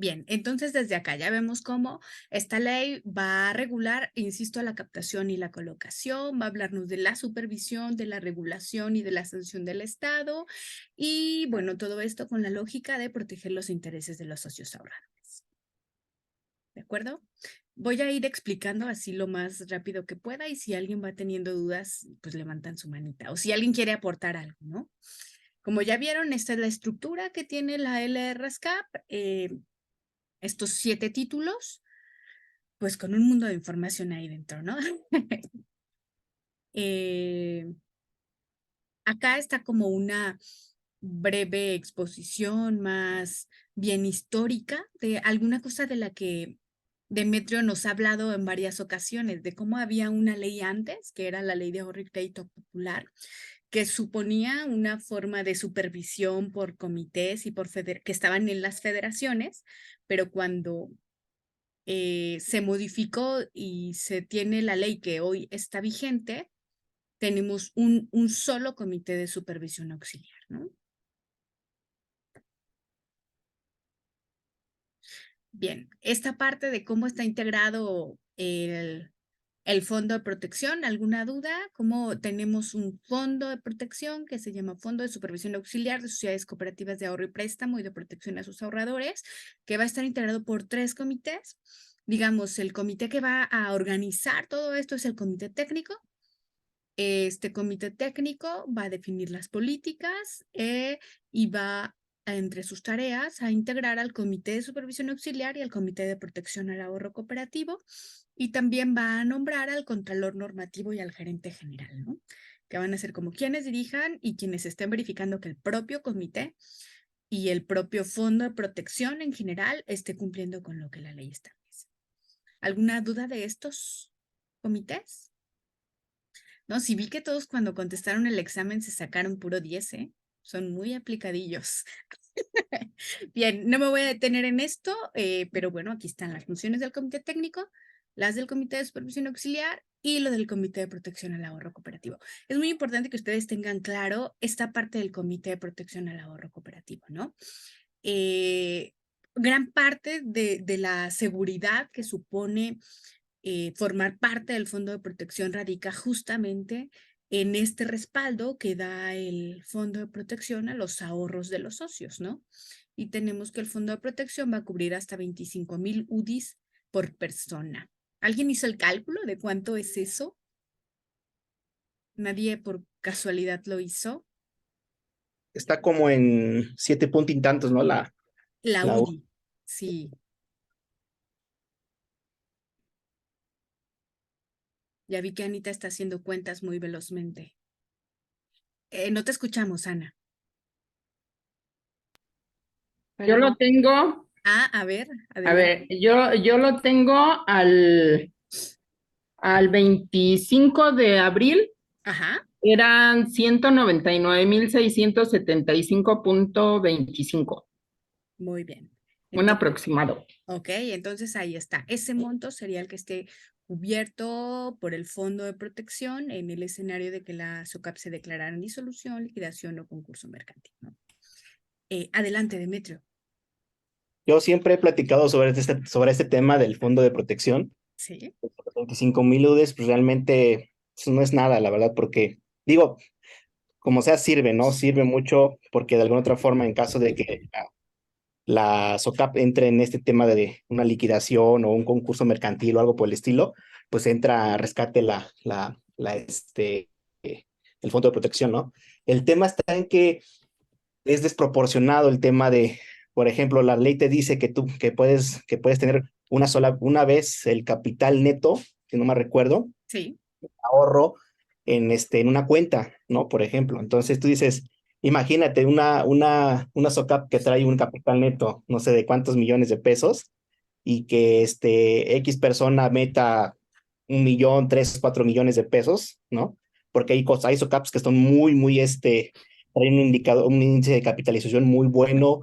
Bien, entonces desde acá ya vemos cómo esta ley va a regular, insisto, la captación y la colocación, va a hablarnos de la supervisión, de la regulación y de la sanción del Estado. Y bueno, todo esto con la lógica de proteger los intereses de los socios ahorradores. ¿De acuerdo? Voy a ir explicando así lo más rápido que pueda y si alguien va teniendo dudas, pues levantan su manita o si alguien quiere aportar algo, ¿no? Como ya vieron, esta es la estructura que tiene la LRSCAP. Estos 7 títulos, pues con un mundo de información ahí dentro, ¿no? Acá está como una breve exposición más bien histórica de alguna cosa de la que Demetrio nos ha hablado en varias ocasiones, de cómo había una ley antes, que era la Ley de Ahorro y Crédito Popular, que suponía una forma de supervisión por comités y por que estaban en las federaciones, pero cuando se modificó y se tiene la ley que hoy está vigente, tenemos un solo comité de supervisión auxiliar, ¿no? Bien, esta parte de cómo está integrado el fondo de protección, ¿alguna duda? ¿Cómo tenemos un fondo de protección que se llama Fondo de Supervisión Auxiliar de Sociedades Cooperativas de Ahorro y Préstamo y de Protección a sus Ahorradores, que va a estar integrado por 3 comités? Digamos, el comité que va a organizar todo esto es el comité técnico. Este comité técnico va a definir las políticas y va entre sus tareas a integrar al comité de supervisión auxiliar y al comité de protección al ahorro cooperativo, y también va a nombrar al contralor normativo y al gerente general, ¿no? Que van a ser como quienes dirijan y quienes estén verificando que el propio comité y el propio fondo de protección en general esté cumpliendo con lo que la ley establece. ¿Alguna duda de estos comités? No, sí vi que todos cuando contestaron el examen se sacaron puro 10, ¿eh? Son muy aplicadillos. Bien, no me voy a detener en esto, pero bueno, aquí están las funciones del comité técnico, las del comité de supervisión auxiliar y lo del comité de protección al ahorro cooperativo. Es muy importante que ustedes tengan claro esta parte del comité de protección al ahorro cooperativo, ¿no? Gran parte de la seguridad que supone formar parte del fondo de protección radica justamente en este respaldo que da el fondo de protección a los ahorros de los socios, ¿no? Y tenemos que el fondo de protección va a cubrir hasta 25,000 UDIs por persona. ¿Alguien hizo el cálculo de cuánto es eso? ¿Nadie por casualidad lo hizo? Está como en 7 puntos y tantos, ¿no? La La U. UDI, sí. Ya vi que Anita está haciendo cuentas muy velozmente. No te escuchamos, Ana. Yo lo tengo, A ver, a adelante. ver, yo lo tengo al 25 de abril, Ajá. eran 199,675,25, Muy bien. un Entonces, aproximado. ok, entonces ahí está. Ese monto sería el que esté cubierto por el fondo de protección en el escenario de que la SOCAP se declarara en disolución, liquidación o concurso mercantil, ¿no? Adelante, Demetrio. Yo siempre he platicado sobre este tema del fondo de protección. Sí, 25,000 UDES, pues realmente pues, no es nada, la verdad, porque digo, como sea, sirve, ¿no? Sirve mucho porque de alguna otra forma, en caso de que la SOCAP entre en este tema de una liquidación o un concurso mercantil o algo por el estilo, pues entra a rescate el fondo de protección, ¿no? El tema está en que es desproporcionado el tema de, por ejemplo, la ley te dice que puedes tener una vez el capital neto, si no me recuerdo, sí, ahorro en una cuenta, ¿no? Por ejemplo. Entonces tú dices, imagínate una SOCAP que trae un capital neto, no sé de cuántos millones de pesos, y que X persona meta 1 millón, 3, 4 millones de pesos, ¿no? Porque hay SOCAPs que son traen un índice de capitalización muy bueno,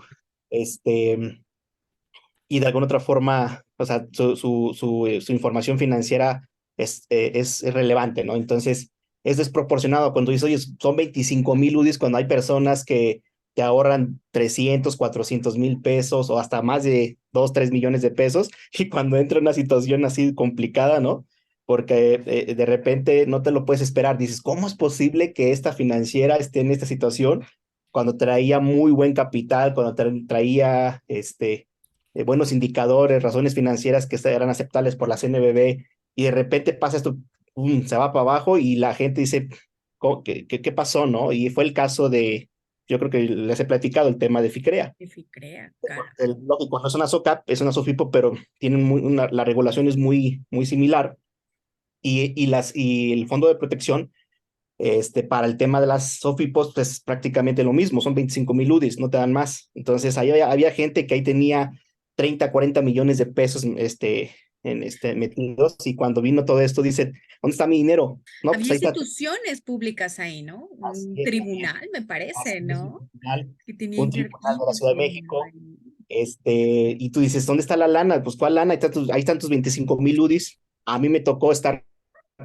y de alguna otra forma, o sea, su información financiera es relevante, ¿no? Entonces, es desproporcionado cuando dices, oye, son 25,000 UDIs cuando hay personas que te ahorran 300, 400,000 pesos o hasta más de 2, 3 millones de pesos. Y cuando entra una situación así complicada, ¿no? Porque de repente no te lo puedes esperar. Dices, ¿cómo es posible que esta financiera esté en esta situación cuando traía muy buen capital, cuando traía buenos indicadores, razones financieras que eran aceptables por la CNBV, y de repente pasa esto, ¡pum!, se va para abajo y la gente dice, ¿qué pasó, no? Y fue el caso de, yo creo que les he platicado el tema de FICREA. Crea, claro. Lógico, no es una SOCAP, es una SOFIPO, pero tienen la regulación es muy similar, y el fondo de protección, para el tema de las SOFIPOS, pues es prácticamente lo mismo, son 25,000 UDIs, no te dan más. Entonces, ahí había gente que ahí tenía 30, 40 millones de pesos metidos, y cuando vino todo esto, dice, ¿dónde está mi dinero? No, pues Había ahí está. instituciones públicas ahí, ¿no? Así Un es, tribunal, me así parece, es, ¿no? Que tenía un tribunal de la invertido Ciudad su de dinero México. ahí. Y tú dices, ¿dónde está la lana? Pues, ¿cuál lana? Ahí están tus 25,000 UDIs. A mí me tocó estar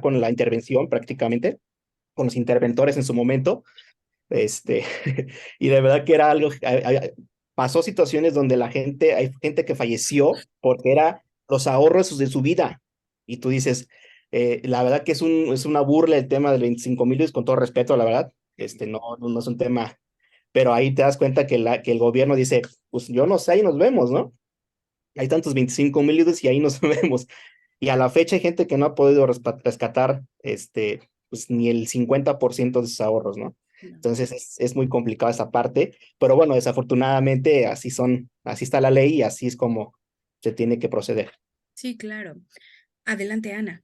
con la intervención prácticamente, con los interventores en su momento, este, y de verdad que era algo, pasó situaciones donde hay gente que falleció porque era los ahorros de su vida, y tú dices, la verdad que es una burla el tema de 25,000, con todo respeto, la verdad, no es un tema, pero ahí te das cuenta que el gobierno dice, pues yo no sé, ahí nos vemos, ¿no? Hay tantos 25,000 y ahí nos vemos. Y a la fecha hay gente que no ha podido rescatar pues ni el 50% de sus ahorros, ¿no? No. Entonces es muy complicada esa parte, pero bueno, desafortunadamente así está la ley y así es como se tiene que proceder. Sí, claro. Adelante, Ana.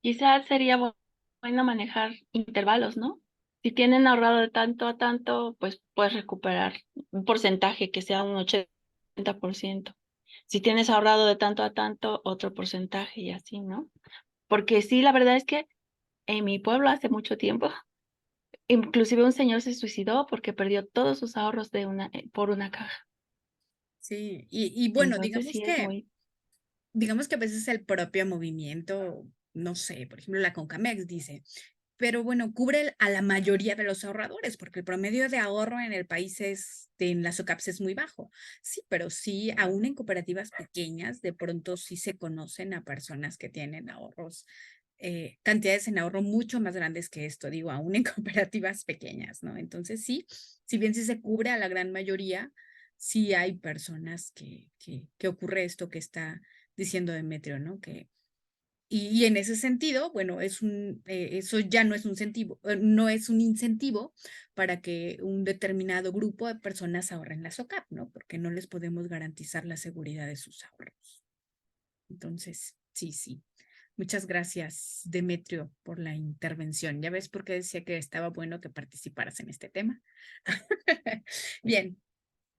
Quizás sería bueno manejar intervalos, ¿no? Si tienen ahorrado de tanto a tanto, pues puedes recuperar un porcentaje que sea un 80%. Si tienes ahorrado de tanto a tanto, otro porcentaje y así, ¿no? Porque sí, la verdad es que en mi pueblo hace mucho tiempo, inclusive un señor se suicidó porque perdió todos sus ahorros por una caja. Sí, y bueno, Entonces sí es muy... digamos que a veces el propio movimiento, no sé, por ejemplo, la Concamex dice, pero bueno, cubre a la mayoría de los ahorradores, porque el promedio de ahorro en el país en las SOCAPs es muy bajo. Sí, pero sí, aún en cooperativas pequeñas, de pronto sí se conocen a personas que tienen ahorros, cantidades en ahorro mucho más grandes que esto, digo, aún en cooperativas pequeñas, ¿no? Entonces sí, si bien sí se cubre a la gran mayoría, sí hay personas que ocurre esto que está diciendo Demetrio, ¿no? Y en ese sentido, bueno, eso ya no es un incentivo, no es un incentivo para que un determinado grupo de personas ahorren la SOCAP, ¿no? Porque no les podemos garantizar la seguridad de sus ahorros. Entonces, sí. Muchas gracias, Demetrio, por la intervención. Ya ves por qué decía que estaba bueno que participaras en este tema. Bien.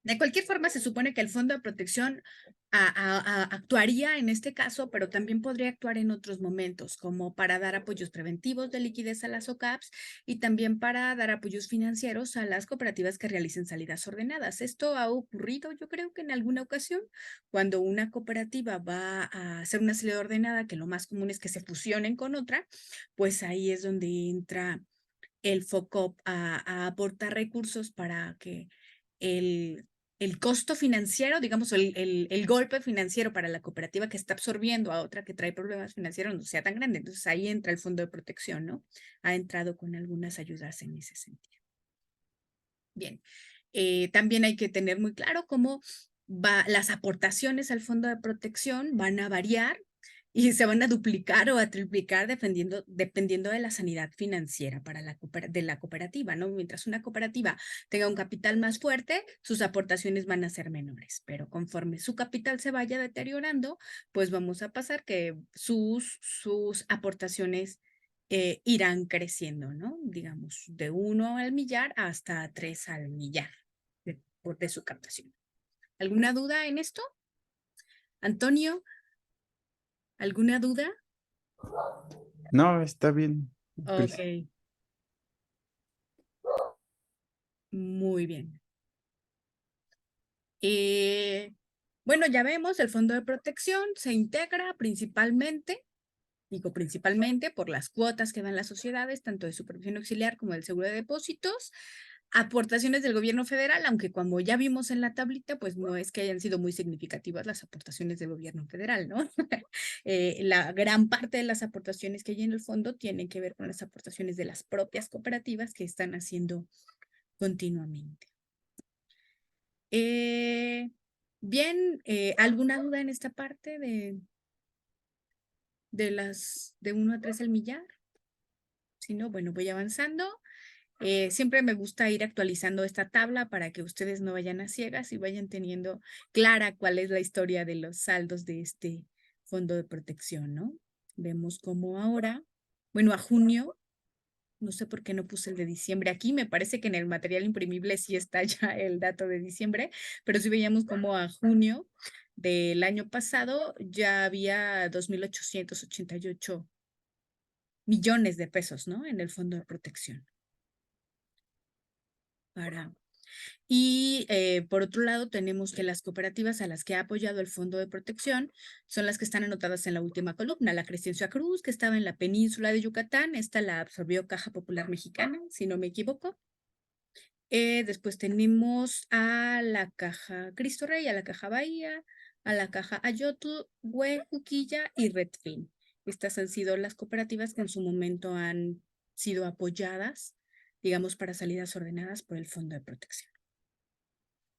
De cualquier forma, se supone que el Fondo de Protección actuaría en este caso, pero también podría actuar en otros momentos, como para dar apoyos preventivos de liquidez a las OCAPs y también para dar apoyos financieros a las cooperativas que realicen salidas ordenadas. Esto ha ocurrido, yo creo que en alguna ocasión, cuando una cooperativa va a hacer una salida ordenada, que lo más común es que se fusionen con otra, pues ahí es donde entra el FOCOP a aportar recursos para que el costo financiero, digamos, el golpe financiero para la cooperativa que está absorbiendo a otra que trae problemas financieros no sea tan grande. Entonces ahí entra el fondo de protección, ¿no? Ha entrado con algunas ayudas en ese sentido. Bien, también hay que tener muy claro cómo las aportaciones al fondo de protección van a variar y se van a duplicar o a triplicar dependiendo de la sanidad financiera de la cooperativa, ¿no? Mientras una cooperativa tenga un capital más fuerte, sus aportaciones van a ser menores, pero conforme su capital se vaya deteriorando, pues vamos a pasar que sus aportaciones irán creciendo, ¿no? Digamos, de 1 al millar hasta 3 al millar de su captación. ¿Alguna duda en esto? Antonio, ¿alguna duda? No, está bien. Ok, muy bien. Bueno, ya vemos, el fondo de protección se integra principalmente, digo principalmente por las cuotas que dan las sociedades, tanto de supervisión auxiliar como del seguro de depósitos, aportaciones del gobierno federal, aunque como ya vimos en la tablita, pues no es que hayan sido muy significativas las aportaciones del gobierno federal, ¿no? La gran parte de las aportaciones que hay en el fondo tienen que ver con las aportaciones de las propias cooperativas que están haciendo continuamente. Bien, ¿alguna duda en esta parte de 1 a 3 el millar? Si no, bueno, voy avanzando. Siempre me gusta ir actualizando esta tabla para que ustedes no vayan a ciegas y vayan teniendo clara cuál es la historia de los saldos de este fondo de protección, ¿no? Vemos cómo ahora, bueno, a junio, no sé por qué no puse el de diciembre aquí, me parece que en el material imprimible sí está ya el dato de diciembre, pero sí veíamos como a junio del año pasado ya había 2.888 millones de pesos, ¿no? En el fondo de protección. Y por otro lado, tenemos que las cooperativas a las que ha apoyado el Fondo de Protección son las que están anotadas en la última columna. La Crescencia Cruz, que estaba en la península de Yucatán, esta la absorbió Caja Popular Mexicana, si no me equivoco. Después tenemos a la Caja Cristo Rey, a la Caja Bahía, a la Caja Ayotl, Hue, Juquilla y Redfin. Estas han sido las cooperativas que en su momento han sido apoyadas, digamos, para salidas ordenadas por el Fondo de Protección.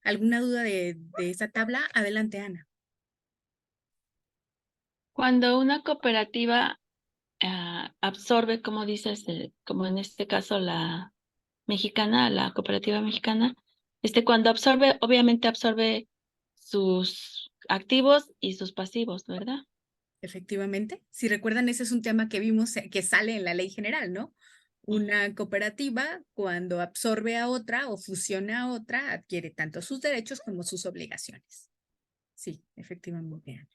¿Alguna duda de esta tabla? Adelante, Ana. Cuando una cooperativa absorbe, como dices, como en este caso la mexicana, la cooperativa mexicana, cuando absorbe, obviamente absorbe sus activos y sus pasivos, ¿verdad? Efectivamente. Si recuerdan, ese es un tema que vimos que sale en la ley general, ¿no? Una cooperativa, cuando absorbe a otra o fusiona a otra, adquiere tanto sus derechos como sus obligaciones. Sí, efectivamente.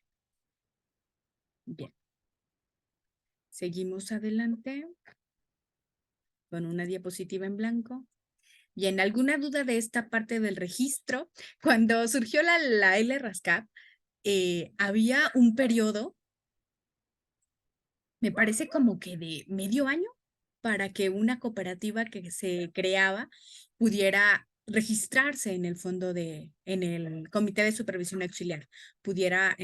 Bien. Seguimos adelante con una diapositiva en blanco. Y en alguna duda de esta parte del registro, cuando surgió la LRASCAP, había un periodo, me parece como que de medio año, para que una cooperativa que se creaba pudiera registrarse en el en el Comité de Supervisión Auxiliar, pudiera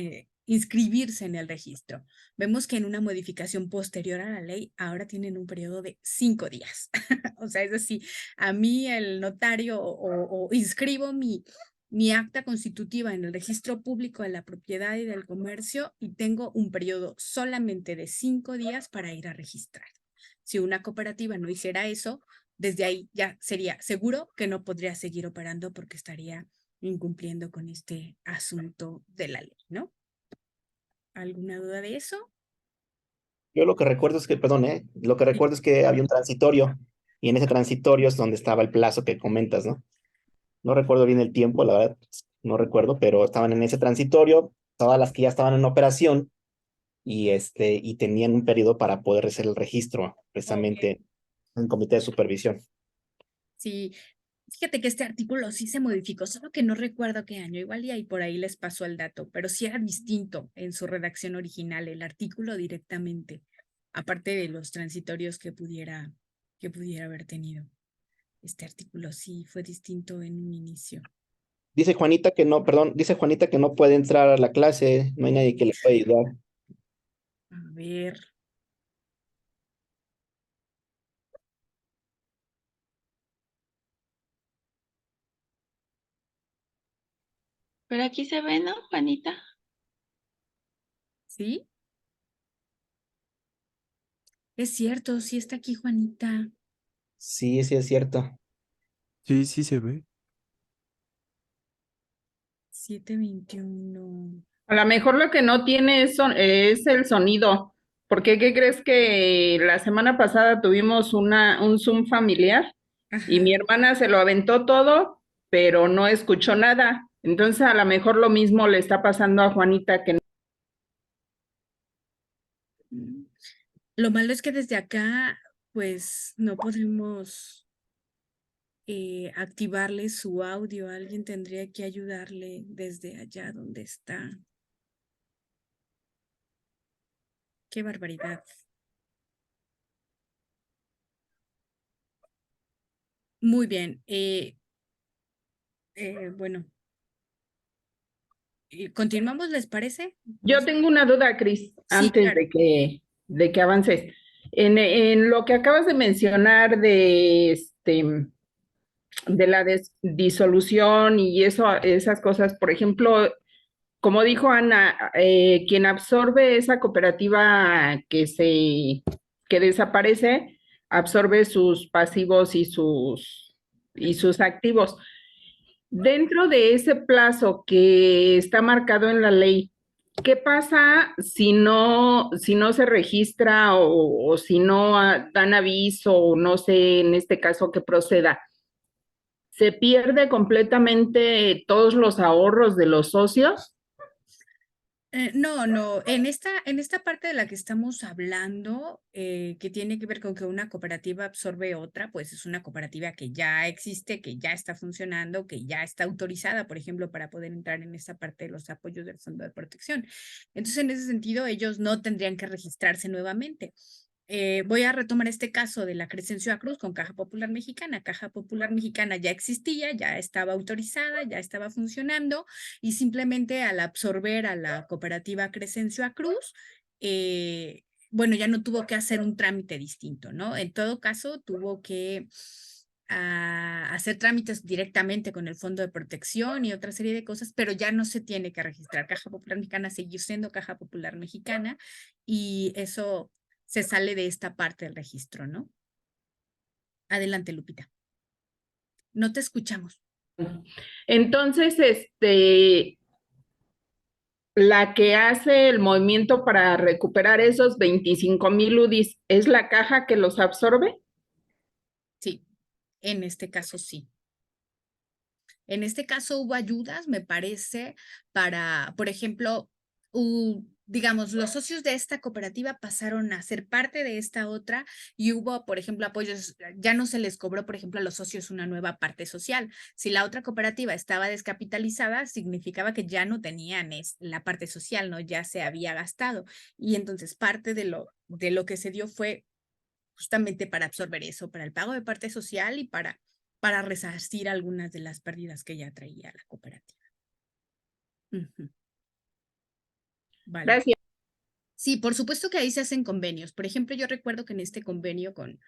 inscribirse en el registro. Vemos que en una modificación posterior a la ley, ahora tienen un periodo de 5 días. O sea, es decir, a mí el notario o inscribo mi acta constitutiva en el registro público de la propiedad y del comercio y tengo un periodo solamente de 5 días para ir a registrar. Si una cooperativa no hiciera eso, desde ahí ya sería seguro que no podría seguir operando porque estaría incumpliendo con este asunto de la ley, ¿no? ¿Alguna duda de eso? Yo lo que recuerdo es que, perdón, lo que recuerdo es que había un transitorio y en ese transitorio es donde estaba el plazo que comentas, ¿no? No recuerdo bien el tiempo, la verdad, no recuerdo, pero estaban en ese transitorio, todas las que ya estaban en operación y tenían un periodo para poder hacer el registro precisamente en comité de supervisión. Sí, fíjate que este artículo sí se modificó, solo que no recuerdo qué año, igual y ahí por ahí les pasó el dato, pero sí era distinto en su redacción original, el artículo directamente, aparte de los transitorios que pudiera haber tenido. Este artículo sí fue distinto en un inicio. Dice Juanita que no, perdón, dice Juanita que no puede entrar a la clase, no hay nadie que le pueda ayudar. A ver. Pero aquí se ve, ¿no, Juanita? ¿Sí? Es cierto, sí está aquí Juanita. Sí, sí es cierto. Sí, sí se ve. 7:21. A lo mejor lo que no tiene es el sonido, porque ¿qué crees que la semana pasada tuvimos un Zoom familiar y mi Ajá. hermana se lo aventó todo, pero no escuchó nada? Entonces a lo mejor lo mismo le está pasando a Juanita que Lo malo es que desde acá, pues, no podemos activarle su audio. Alguien tendría que ayudarle desde allá donde está. Qué barbaridad. Muy bien. Bueno, ¿continuamos, les parece? Yo tengo una duda, Cris, Sí, antes claro. de que avances. En lo que acabas de mencionar de la disolución y esas cosas, por ejemplo, como dijo Ana, quien absorbe esa cooperativa que desaparece, absorbe sus pasivos y sus activos. Dentro de ese plazo que está marcado en la ley, ¿qué pasa si no se registra o si no dan aviso o no sé en este caso que proceda? ¿Se pierde completamente todos los ahorros de los socios? No, en esta parte de la que estamos hablando, que tiene que ver con que una cooperativa absorbe otra, pues es una cooperativa que ya existe, que ya está funcionando, que ya está autorizada, por ejemplo, para poder entrar en esta parte de los apoyos del Fondo de Protección. Entonces, en ese sentido, ellos no tendrían que registrarse nuevamente. Voy a retomar este caso de la Crescencio Cruz con Caja Popular Mexicana. Caja Popular Mexicana ya existía, ya estaba autorizada, ya estaba funcionando y simplemente al absorber a la cooperativa Crescencio Cruz, bueno, ya no tuvo que hacer un trámite distinto, ¿no? En todo caso, tuvo que hacer trámites directamente con el Fondo de Protección y otra serie de cosas, pero ya no se tiene que registrar. Caja Popular Mexicana sigue siendo Caja Popular Mexicana y eso se sale de esta parte del registro, ¿no? Adelante, Lupita. No te escuchamos. Entonces, la que hace el movimiento para recuperar esos 25,000 UDIs, ¿es la caja que los absorbe? Sí, en este caso sí. En este caso hubo ayudas, me parece, para, por ejemplo, digamos, los socios de esta cooperativa pasaron a ser parte de esta otra y hubo, por ejemplo, apoyos, ya no se les cobró, por ejemplo, a los socios una nueva parte social. Si la otra cooperativa estaba descapitalizada, significaba que ya no tenían la parte social, ¿no? Ya se había gastado. Y entonces parte de lo que se dio fue justamente para absorber eso, para el pago de parte social y para resarcir algunas de las pérdidas que ya traía la cooperativa. Vale. Gracias. Sí, por supuesto que ahí se hacen convenios. Por ejemplo, yo recuerdo que en este convenio con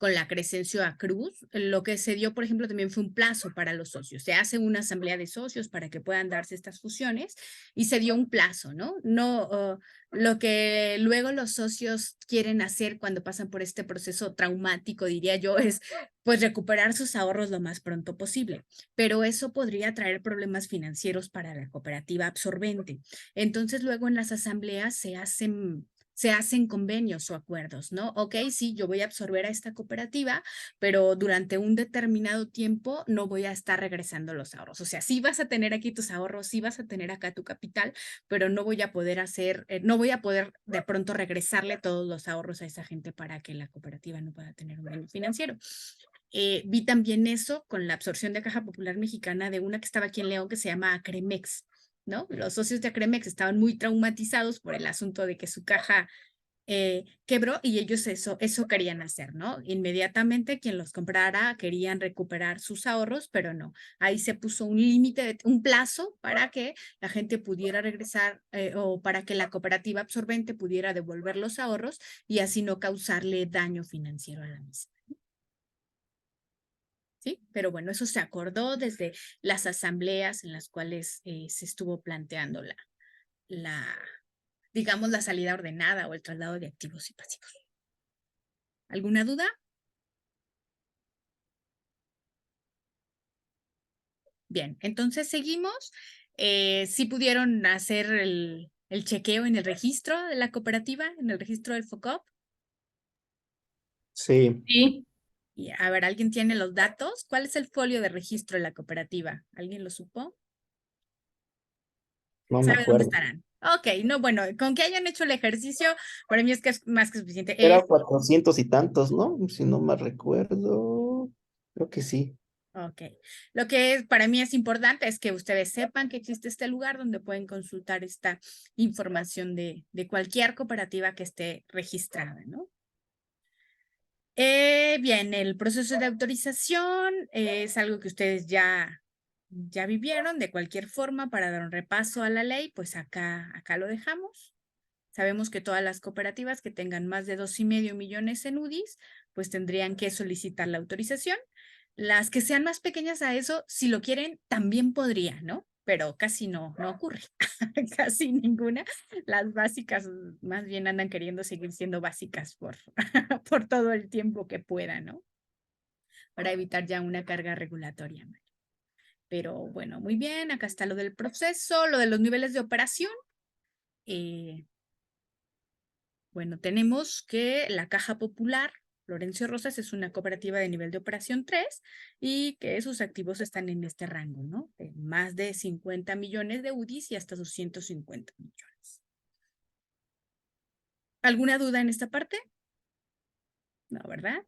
la Crescencio Cruz, lo que se dio, por ejemplo, también fue un plazo para los socios. Se hace una asamblea de socios para que puedan darse estas fusiones y se dio un plazo, ¿no? No, lo que luego los socios quieren hacer cuando pasan por este proceso traumático, diría yo, es pues recuperar sus ahorros lo más pronto posible. Pero eso podría traer problemas financieros para la cooperativa absorbente. Entonces, luego en las asambleas se hacen convenios o acuerdos, ¿no? Ok, sí, yo voy a absorber a esta cooperativa, pero durante un determinado tiempo no voy a estar regresando los ahorros. O sea, sí vas a tener aquí tus ahorros, sí vas a tener acá tu capital, pero no voy a poder no voy a poder de pronto regresarle todos los ahorros a esa gente para que la cooperativa no pueda tener un daño financiero. Vi también eso con la absorción de Caja Popular Mexicana de una que estaba aquí en León que se llama Acremex, ¿no? Los socios de Acremex estaban muy traumatizados por el asunto de que su caja quebró y ellos eso querían hacer, ¿no? Inmediatamente quien los comprara querían recuperar sus ahorros, pero no. Ahí se puso un límite, un plazo para que la gente pudiera regresar o para que la cooperativa absorbente pudiera devolver los ahorros y así no causarle daño financiero a la misma. ¿Sí? Pero bueno, eso se acordó desde las asambleas en las cuales se estuvo planteando digamos, la salida ordenada o el traslado de activos y pasivos. ¿Alguna duda? Bien, entonces seguimos. ¿Sí pudieron hacer el chequeo en el registro de la cooperativa, en el registro del FOCOP? Sí, Sí, Y, a ver, ¿alguien tiene los datos? ¿Cuál es el folio de registro de la cooperativa? ¿Alguien lo supo? no me ¿Sabe dónde acuerdo. estarán? Ok, no, bueno, con que hayan hecho el ejercicio, para mí es que es más que suficiente. Era 400 y tantos, ¿no? Si no me recuerdo. Creo que sí. Ok. Lo que para mí es importante es que ustedes sepan que existe este lugar donde pueden consultar esta información de cualquier cooperativa que esté registrada, ¿no? Bien, el proceso de autorización es algo que ustedes ya vivieron. De cualquier forma, para dar un repaso a la ley, pues acá lo dejamos. Sabemos que todas las cooperativas que tengan más de 2,5 millones en UDIs, pues tendrían que solicitar la autorización. Las que sean más pequeñas a eso, si lo quieren, también podrían, ¿no? Pero casi no ocurre, casi ninguna. Las básicas más bien andan queriendo seguir siendo básicas por, por todo el tiempo que puedan, ¿no? Para evitar ya una carga regulatoria. Pero bueno, muy bien, acá está lo del proceso, lo de los niveles de operación. Bueno, tenemos que la Caja Popular Florencio Rosas es una cooperativa de nivel de operación 3 y que sus activos están en este rango, ¿no? De más de 50 millones de UDIs y hasta 250 millones. ¿Alguna duda en esta parte? No, ¿verdad?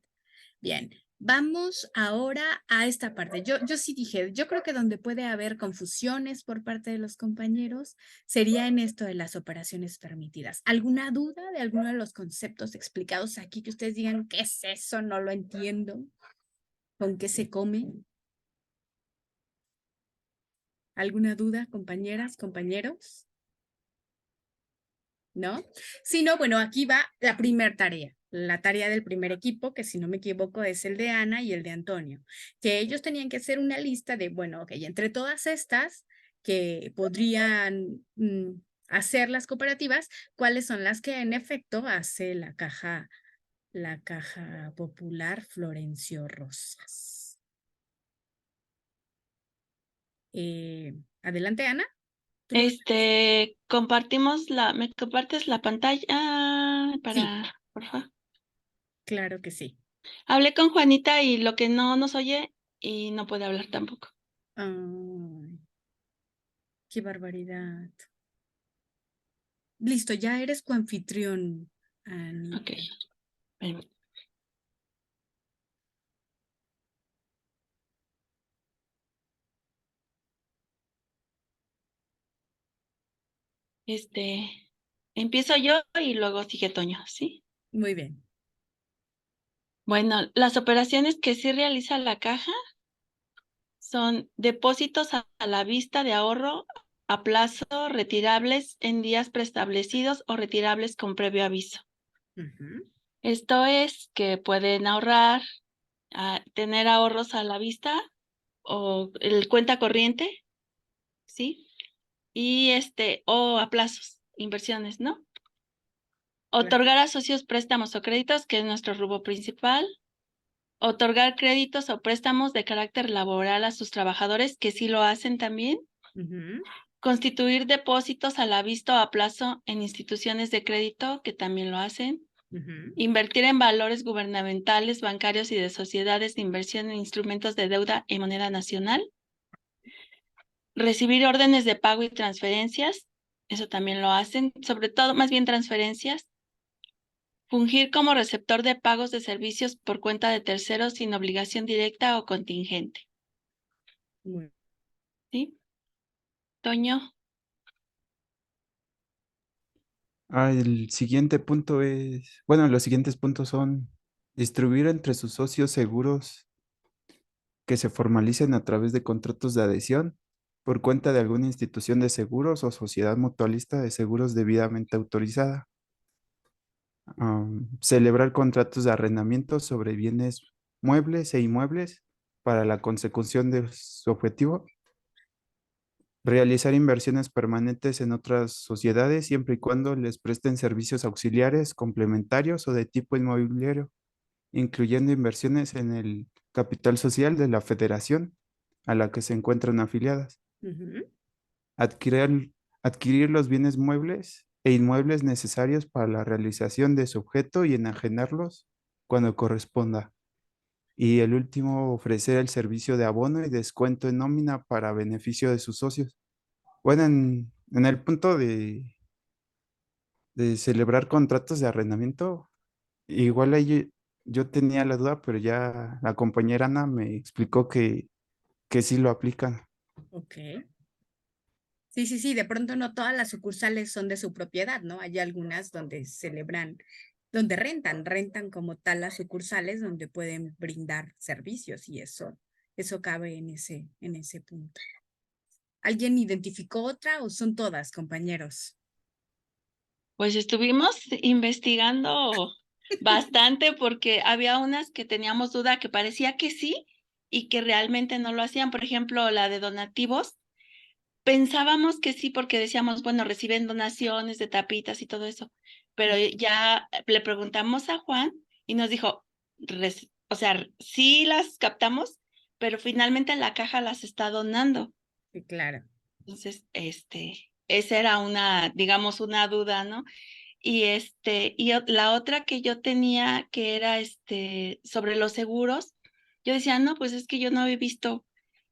Bien, vamos ahora a esta parte. Yo sí dije, yo creo que donde puede haber confusiones por parte de los compañeros sería en esto de las operaciones permitidas. ¿Alguna duda de alguno de los conceptos explicados aquí que ustedes digan, qué es eso? No lo entiendo. ¿Con qué se come? ¿Alguna duda, compañeras, compañeros? ¿No? Si no, bueno, aquí va la primera tarea, la tarea del primer equipo, que si no me equivoco es el de Ana y el de Antonio, que ellos tenían que hacer una lista de, bueno, ok, entre todas estas que podrían hacer las cooperativas, ¿cuáles son las que en efecto hace la Caja Popular Florencio Rosas? Adelante, Ana. ¿Me compartes la pantalla Sí, por favor? claro que sí. Hablé con Juanita y lo que no nos oye y no puede hablar tampoco. Ay, qué barbaridad. Listo, ya eres coanfitrión, Anita. Ok. Espérame. Empiezo yo y luego sigue Toño, ¿sí? Muy bien. Bueno, las operaciones que sí realiza la caja son depósitos a la vista de ahorro a plazo, retirables en días preestablecidos o retirables con previo aviso. Ujú, Esto es que pueden ahorrar, tener ahorros a la vista o el cuenta corriente, ¿sí? Y o a plazos, inversiones, ¿no? claro. Otorgar a socios préstamos o créditos, que es nuestro rubro principal. Otorgar créditos o préstamos de carácter laboral a sus trabajadores, que sí lo hacen también. Ujú, Constituir depósitos a la vista o a plazo en instituciones de crédito, que también lo hacen. ujú, Invertir en valores gubernamentales, bancarios y de sociedades de inversión en instrumentos de deuda en moneda nacional. Recibir órdenes de pago y transferencias, eso también lo hacen, sobre todo más bien transferencias. Fungir como receptor de pagos de servicios por cuenta de terceros sin obligación directa o contingente. muy ¿Sí? Toño. El siguiente punto es, bueno, los siguientes puntos son distribuir entre sus socios seguros que se formalicen a través de contratos de adhesión por cuenta de alguna institución de seguros o sociedad mutualista de seguros debidamente autorizada. Celebrar contratos de arrendamiento sobre bienes muebles e inmuebles para la consecución de su objetivo. Realizar inversiones permanentes en otras sociedades siempre y cuando les presten servicios auxiliares, complementarios o de tipo inmobiliario, incluyendo inversiones en el capital social de la federación a la que se encuentran afiliadas. ujú, Adquirir, adquirir los bienes muebles e inmuebles necesarios para la realización de su objeto y enajenarlos cuando corresponda. Y el último, ofrecer el servicio de abono y descuento en nómina para beneficio de sus socios. Bueno, en el punto de celebrar contratos de arrendamiento, igual ahí yo tenía la duda, pero ya la compañera Ana me explicó que sí lo aplican. ok. Sí, sí, sí, de pronto no todas las sucursales son de su propiedad, ¿no? Hay algunas donde celebran donde rentan como tal las sucursales donde pueden brindar servicios y eso cabe en ese punto. ¿Alguien identificó otra o son todas, compañeros? Pues estuvimos investigando bastante porque había unas que teníamos duda que parecía que sí y que realmente no lo hacían. Por ejemplo, la de donativos. Pensábamos que sí porque decíamos, bueno, reciben donaciones de tapitas y todo eso, pero ya le preguntamos a Juan y nos dijo, o sea, sí las captamos, pero finalmente la caja las está donando. Sí, claro. Entonces, esa era una, digamos, una duda, ¿no? Y la otra que yo tenía que era sobre los seguros, yo decía, no, pues es que yo no he visto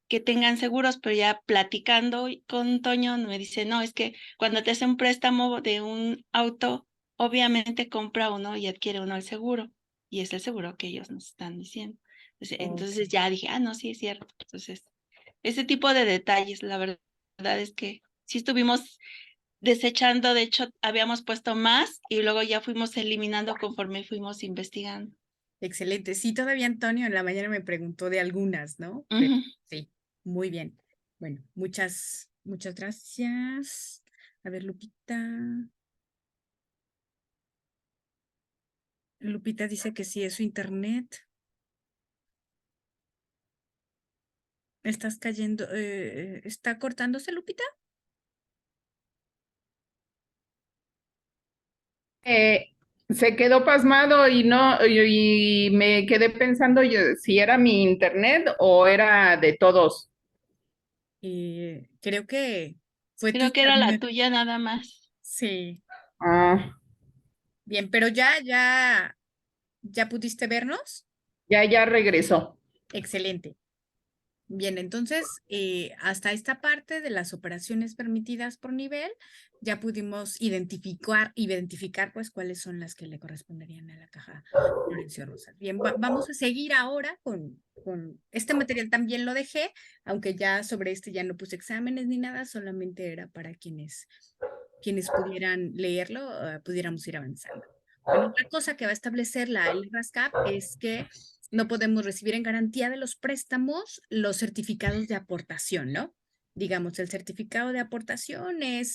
que tengan seguros, pero ya platicando con Toño me dice, no, es que cuando te hace un préstamo de un auto, obviamente compra uno y adquiere uno el seguro, y es el seguro que ellos nos están diciendo. Entonces Ok. ya dije, no, sí es cierto. Entonces, ese tipo de detalles, la verdad es que sí estuvimos desechando, de hecho, habíamos puesto más y luego ya fuimos eliminando conforme fuimos investigando. Excelente. Sí, todavía Antonio en la mañana me preguntó de algunas, ¿no? Pero Ujú. sí, muy bien. Bueno, muchas gracias. A ver, Lupita. Lupita dice que sí es su internet. ¿Estás cayendo? ¿Está cortándose, Lupita? Se quedó pasmado y no, y me quedé pensando si era mi internet o era de todos. Creo que fue tu Creo que era la internet. tuya nada más. Sí, Ah, bien, pero ya pudiste vernos. ya regresó. Excelente. Bien, entonces, hasta esta parte de las operaciones permitidas por nivel, ya pudimos identificar pues cuáles son las que le corresponderían a la caja Florencio Rosas. Bien, vamos a seguir ahora con este material también lo dejé, aunque ya sobre este ya no puse exámenes ni nada, solamente era para quienes pudieran leerlo, pudiéramos ir avanzando. Bueno, otra cosa que va a establecer la LRASCAP es que no podemos recibir en garantía de los préstamos los certificados de aportación, ¿no? Digamos, el certificado de aportación es,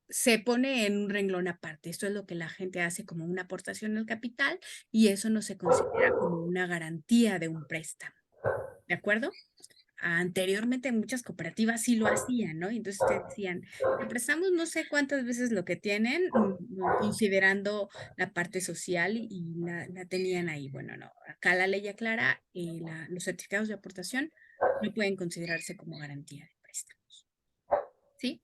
se pone en un renglón aparte. Esto es lo que la gente hace como una aportación al capital y eso no se considera como una garantía de un préstamo. ¿De acuerdo? Anteriormente muchas cooperativas sí lo hacían, ¿no? Y entonces te decían, te prestamos no sé cuántas veces lo que tienen, considerando la parte social y la tenían ahí. Bueno, no, acá la ley aclara, los certificados de aportación no pueden considerarse como garantía de préstamos, ¿sí?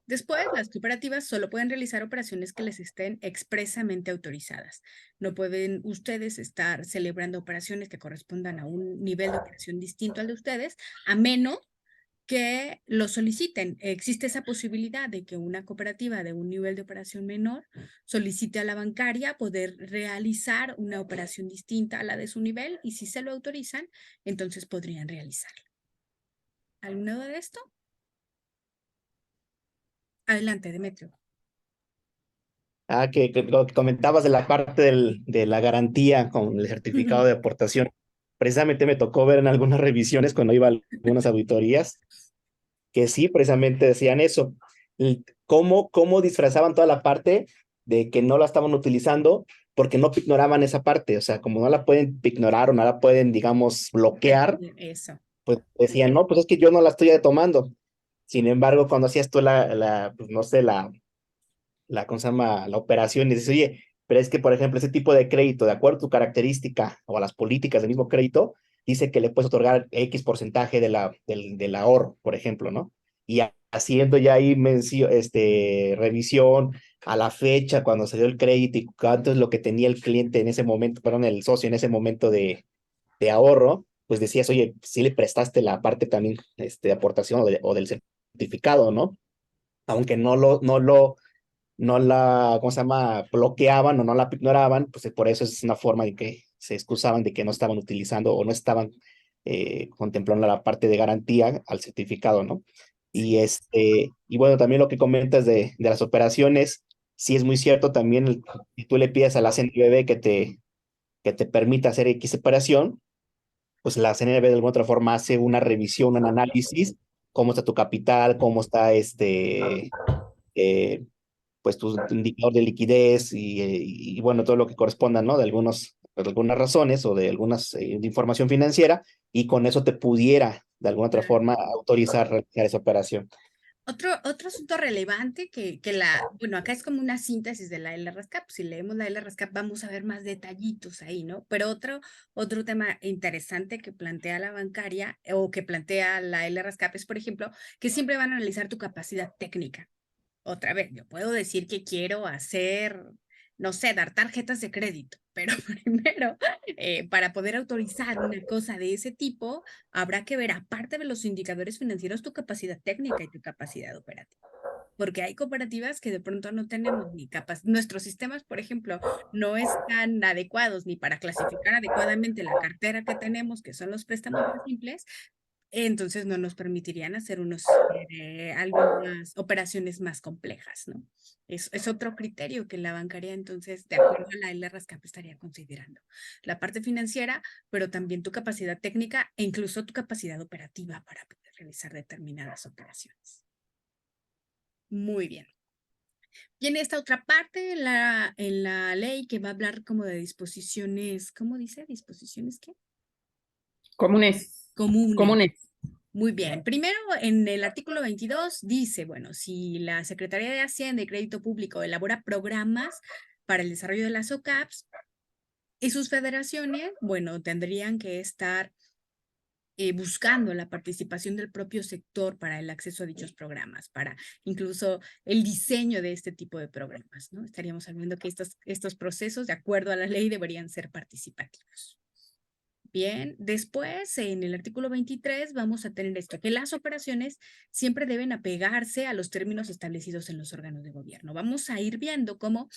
Después, las cooperativas solo pueden realizar operaciones que les estén expresamente autorizadas. No pueden ustedes estar celebrando operaciones que correspondan a un nivel de operación distinto al de ustedes, a menos que lo soliciten. Existe esa posibilidad de que una cooperativa de un nivel de operación menor solicite a la bancaria poder realizar una operación distinta a la de su nivel y si se lo autorizan, entonces podrían realizarlo. ¿Alguna duda de esto? Adelante, Demetrio. Que lo que comentabas de la parte de la garantía con el certificado de aportación, precisamente me tocó ver en algunas revisiones cuando iba a algunas auditorías, que sí, precisamente decían eso. ¿Cómo disfrazaban toda la parte de que no la estaban utilizando? Porque no ignoraban esa parte, o sea, como no la pueden ignorar o no la pueden, digamos, bloquear, Eso. pues decían, no, pues es que yo no la estoy tomando. Sin embargo, cuando hacías tú pues no sé, ¿cómo se llama? La operación y dices, oye, pero es que, por ejemplo, ese tipo de crédito, de acuerdo a tu característica o a las políticas del mismo crédito, dice que le puedes otorgar X porcentaje del ahorro, por ejemplo, ¿no? Y haciendo ya ahí revisión a la fecha, cuando se dio el crédito y cuánto es lo que tenía el cliente en ese momento, perdón, el socio en ese momento de ahorro, pues decías, oye, sí le prestaste la parte también de aportación o del certificado, ¿no? Aunque no la, ¿cómo se llama? Bloqueaban o no la ignoraban, pues por eso es una forma de que se excusaban de que no estaban utilizando o no estaban contemplando la parte de garantía al certificado, ¿no? Y bueno, también lo que comentas de las operaciones, sí es muy cierto también si tú le pides a la CNBV que te permita hacer X separación, pues la CNBV de alguna otra forma hace una revisión, un análisis, cómo está tu capital, cómo está pues tu indicador de liquidez y bueno, todo lo que corresponda, ¿no? De algunas razones o de algunas de información financiera, y con eso te pudiera de alguna otra forma autorizar realizar esa operación. Otro asunto relevante bueno, acá es como una síntesis de la LRSCAP. Si leemos la LRSCAP vamos a ver más detallitos ahí, ¿no? Pero otro tema interesante que plantea la bancaria o que plantea la LRSCAP es, por ejemplo, que siempre van a analizar tu capacidad técnica. Otra vez, yo puedo decir que quiero hacer, no sé, dar tarjetas de crédito, pero primero, para poder autorizar una cosa de ese tipo, habrá que ver, aparte de los indicadores financieros, tu capacidad técnica y tu capacidad operativa. Porque hay cooperativas que de pronto no tenemos ni capacidad. Nuestros sistemas, por ejemplo, no están adecuados ni para clasificar adecuadamente la cartera que tenemos, que son los préstamos más simples, entonces no nos permitirían hacer algunas operaciones más complejas, ¿no? Es otro criterio que la bancaria, entonces, de acuerdo a la LRSCAP, estaría considerando. La parte financiera, pero también tu capacidad técnica e incluso tu capacidad operativa para poder realizar determinadas operaciones. Muy bien. Viene esta otra parte en la ley que va a hablar como de disposiciones, ¿cómo dice? ¿Disposiciones qué? Comunes. Comunes. Muy bien. Primero, en el artículo 22 dice, bueno, si la Secretaría de Hacienda y Crédito Público elabora programas para el desarrollo de las OCAPs y sus federaciones, bueno, tendrían que estar buscando la participación del propio sector para el acceso a dichos programas, para incluso el diseño de este tipo de programas, ¿no? Estaríamos hablando que estos procesos, de acuerdo a la ley, deberían ser participativos. Bien, después en el artículo 23 vamos a tener esto, que las operaciones siempre deben apegarse a los términos establecidos en los órganos de gobierno. Vamos a ir viendo cómo,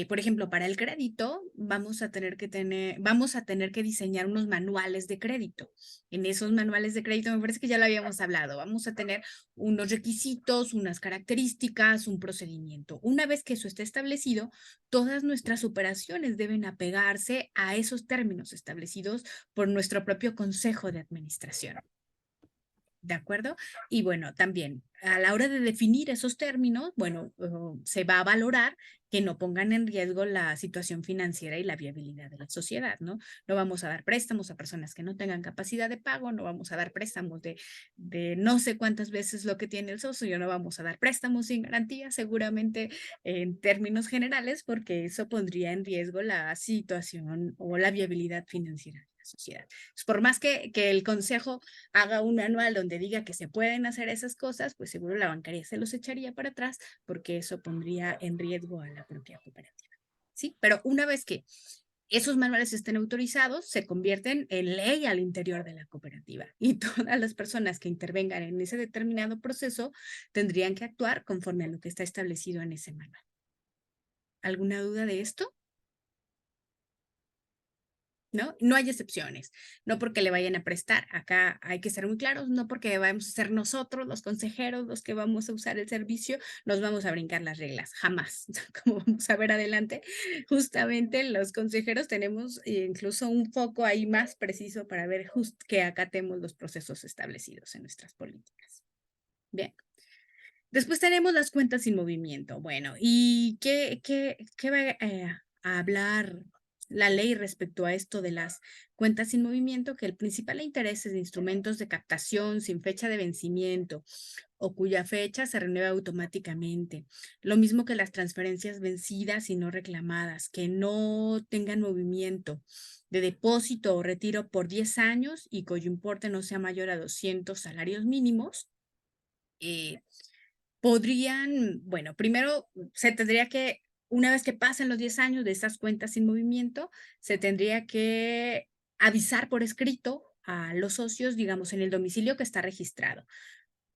por ejemplo, para el crédito vamos a tener que diseñar unos manuales de crédito. En esos manuales de crédito me parece que ya lo habíamos hablado. Vamos a tener unos requisitos, unas características, un procedimiento. Una vez que eso esté establecido, todas nuestras operaciones deben apegarse a esos términos establecidos por nuestro propio consejo de administración. ¿De acuerdo? Y bueno, también a la hora de definir esos términos, bueno, se va a valorar que no pongan en riesgo la situación financiera y la viabilidad de la sociedad, ¿no? No vamos a dar préstamos a personas que no tengan capacidad de pago, no vamos a dar préstamos de no sé cuántas veces lo que tiene el socio, no vamos a dar préstamos sin garantía, seguramente en términos generales, porque eso pondría en riesgo la situación o la viabilidad financiera de la sociedad. Pues por más que el consejo haga un manual donde diga que se pueden hacer esas cosas, pues seguro la bancaria se los echaría para atrás porque eso pondría en riesgo a la propia cooperativa. ¿Sí? Pero una vez que esos manuales estén autorizados, se convierten en ley al interior de la cooperativa y todas las personas que intervengan en ese determinado proceso tendrían que actuar conforme a lo que está establecido en ese manual. ¿Alguna duda de esto? ¿No? No hay excepciones, no porque le vayan a prestar, acá hay que ser muy claros, no porque vamos a ser nosotros los consejeros los que vamos a usar el servicio, nos vamos a brincar las reglas, jamás, como vamos a ver adelante, justamente los consejeros tenemos incluso un foco ahí más preciso para ver que acatemos los procesos establecidos en nuestras políticas. Bien. Después tenemos las cuentas sin movimiento. Bueno, ¿y qué va a hablar la ley respecto a esto de las cuentas sin movimiento? Que el principal interés es de instrumentos de captación sin fecha de vencimiento o cuya fecha se renueva automáticamente. Lo mismo que las transferencias vencidas y no reclamadas, que no tengan movimiento de depósito o retiro por 10 años y cuyo importe no sea mayor a 200 salarios mínimos. Podrían, bueno, primero se tendría que, una vez que pasen los 10 años de esas cuentas sin movimiento, se tendría que avisar por escrito a los socios, digamos, en el domicilio que está registrado.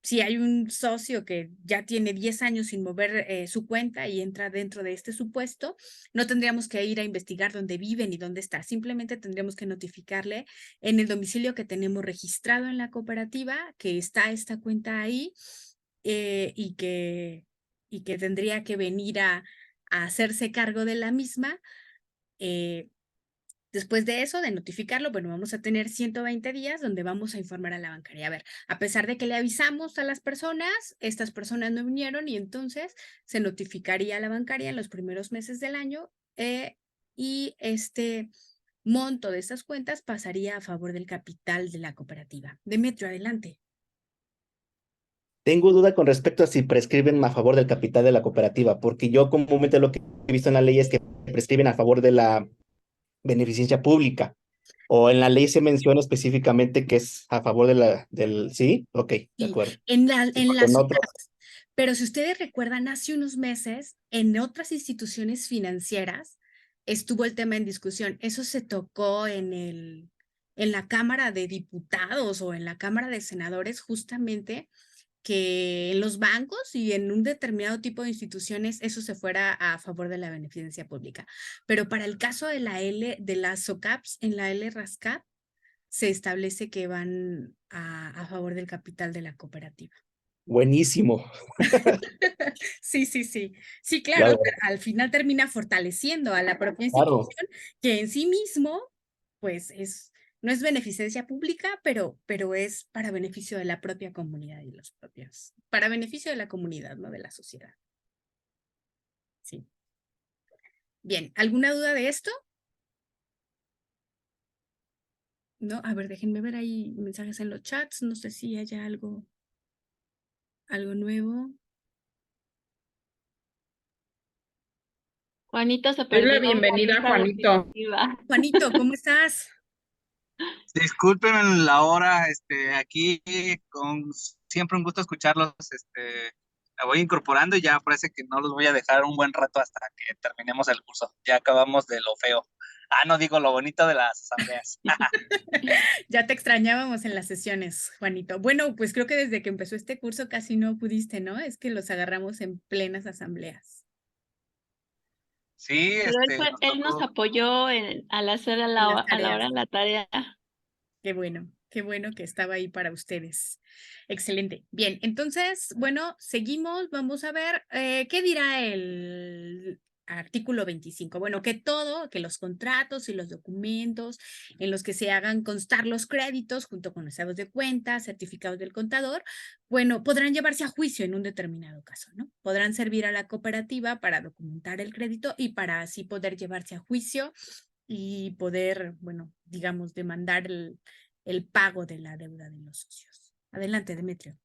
Si hay un socio que ya tiene 10 años sin mover su cuenta y entra dentro de este supuesto, no tendríamos que ir a investigar dónde vive ni dónde está. Simplemente tendríamos que notificarle en el domicilio que tenemos registrado en la cooperativa que está esta cuenta ahí y que tendría que venir a a hacerse cargo de la misma. Después de eso, de notificarlo, bueno, vamos a tener 120 días donde vamos a informar a la bancaria. A ver, a pesar de que le avisamos a las personas, estas personas no vinieron y entonces se notificaría a la bancaria en los primeros meses del año y este monto de estas cuentas pasaría a favor del capital de la cooperativa. Demetrio, adelante. Tengo duda con respecto a si prescriben a favor del capital de la cooperativa, porque yo comúnmente lo que he visto en la ley es que prescriben a favor de la beneficencia pública. O en la ley se menciona específicamente que es a favor de del... ¿Sí? Ok, de Sí, acuerdo. en Sí, porque las en otros... SOCAPs. Pero si ustedes recuerdan, hace unos meses, en otras instituciones financieras, estuvo el tema en discusión. Eso se tocó en la Cámara de Diputados o en la Cámara de Senadores, justamente, que en los bancos y en un determinado tipo de instituciones eso se fuera a favor de la beneficencia pública. Pero para el caso de de las SOCAPs, en la LRASCAP, se establece que van a favor del capital de la cooperativa. Buenísimo. Sí, sí, sí. Sí, Ya claro, veo. al final termina fortaleciendo a la propia Claro. institución que en sí mismo, pues no es beneficencia pública, pero es para beneficio de la propia comunidad y los propios, para beneficio de la comunidad, no de la sociedad. Sí. Bien, ¿alguna duda de esto? No, a ver, déjenme ver ahí mensajes en los chats, no sé si haya algo nuevo. Juanito se Doy la perdió la bienvenida, mesa Juanito. directiva. Juanito, ¿cómo estás? Disculpen la hora, aquí con siempre un gusto escucharlos, la voy incorporando y ya parece que no los voy a dejar un buen rato hasta que terminemos el curso. Ya acabamos de lo feo. Ah, no digo lo bonito de las asambleas. Ya te extrañábamos en las sesiones, Juanito. Bueno, pues creo que desde que empezó este curso casi no pudiste, ¿no? Es que los agarramos en plenas asambleas. Sí, Pero nos él nos tocó. apoyó al hacer En las a la tareas. hora la tarea. Qué bueno que estaba ahí para ustedes. Excelente. Bien, entonces, bueno, seguimos. Vamos a ver qué dirá el artículo 25. Bueno, que los contratos y los documentos en los que se hagan constar los créditos junto con los estados de cuenta, certificados del contador, bueno, podrán llevarse a juicio en un determinado caso, ¿no? Podrán servir a la cooperativa para documentar el crédito y para así poder llevarse a juicio y poder, bueno, digamos, demandar el pago de la deuda de los socios. Adelante, Demetrio.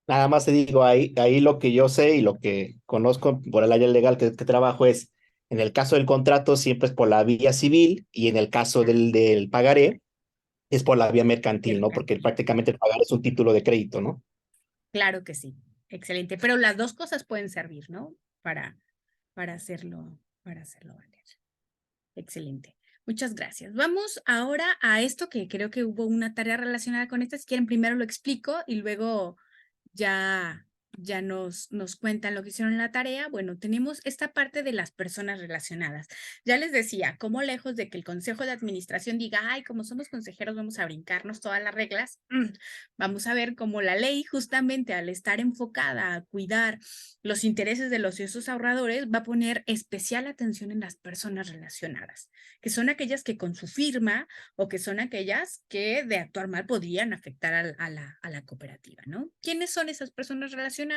Nada más te digo, ahí lo que yo sé y lo que conozco por el área legal que trabajo es, en el caso del contrato siempre es por la vía civil y en el caso del pagaré es por la vía mercantil, ¿no? Porque prácticamente el pagaré es un título de crédito, ¿no? Claro que sí. Excelente. Pero las dos cosas pueden servir, ¿no? Para hacerlo valer. Excelente. Muchas gracias. Vamos ahora a esto que creo que hubo una tarea relacionada con esta. Si quieren, primero lo explico y luego ya nos cuentan lo que hicieron en la tarea. Bueno, tenemos esta parte de las personas relacionadas. Ya les decía, cómo lejos de que el consejo de administración diga, ay, como somos consejeros, vamos a brincarnos todas las reglas. Vamos a ver cómo la ley, justamente al estar enfocada a cuidar los intereses de los ociosos ahorradores, va a poner especial atención en las personas relacionadas, que son aquellas que con su firma o que son aquellas que de actuar mal podrían afectar a la cooperativa, ¿no? ¿Quiénes son esas personas relacionadas?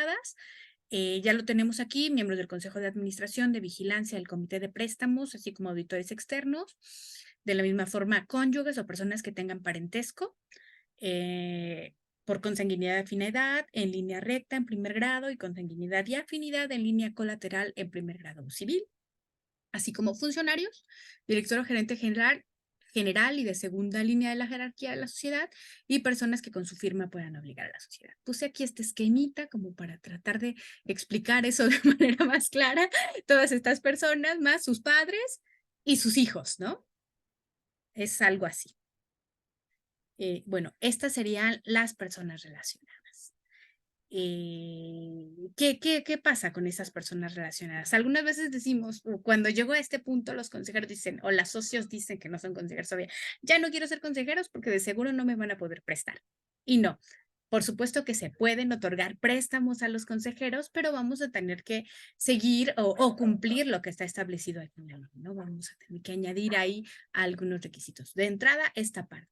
Ya lo tenemos aquí, miembros del Consejo de Administración, de Vigilancia, del Comité de Préstamos, así como auditores externos. De la misma forma, cónyuges o personas que tengan parentesco, por consanguinidad y afinidad en línea recta en primer grado y consanguinidad y afinidad en línea colateral en primer grado civil, así como funcionarios, director o gerente general y de segunda línea de la jerarquía de la sociedad y personas que con su firma puedan obligar a la sociedad. Puse aquí este esquemita como para tratar de explicar eso de manera más clara. Todas estas personas, más sus padres y sus hijos, ¿no? Es algo así. Bueno, estas serían las personas relacionadas. ¿Qué pasa con esas personas relacionadas? Algunas veces decimos, cuando llego a este punto, los consejeros dicen, o las socios dicen que no son consejeros todavía, ya no quiero ser consejeros porque de seguro no me van a poder prestar. Y no, Por supuesto que se pueden otorgar préstamos a los consejeros, pero vamos a tener que seguir o cumplir lo que está establecido aquí en la ley, ¿no? Vamos a tener que añadir ahí algunos requisitos. De entrada, esta parte.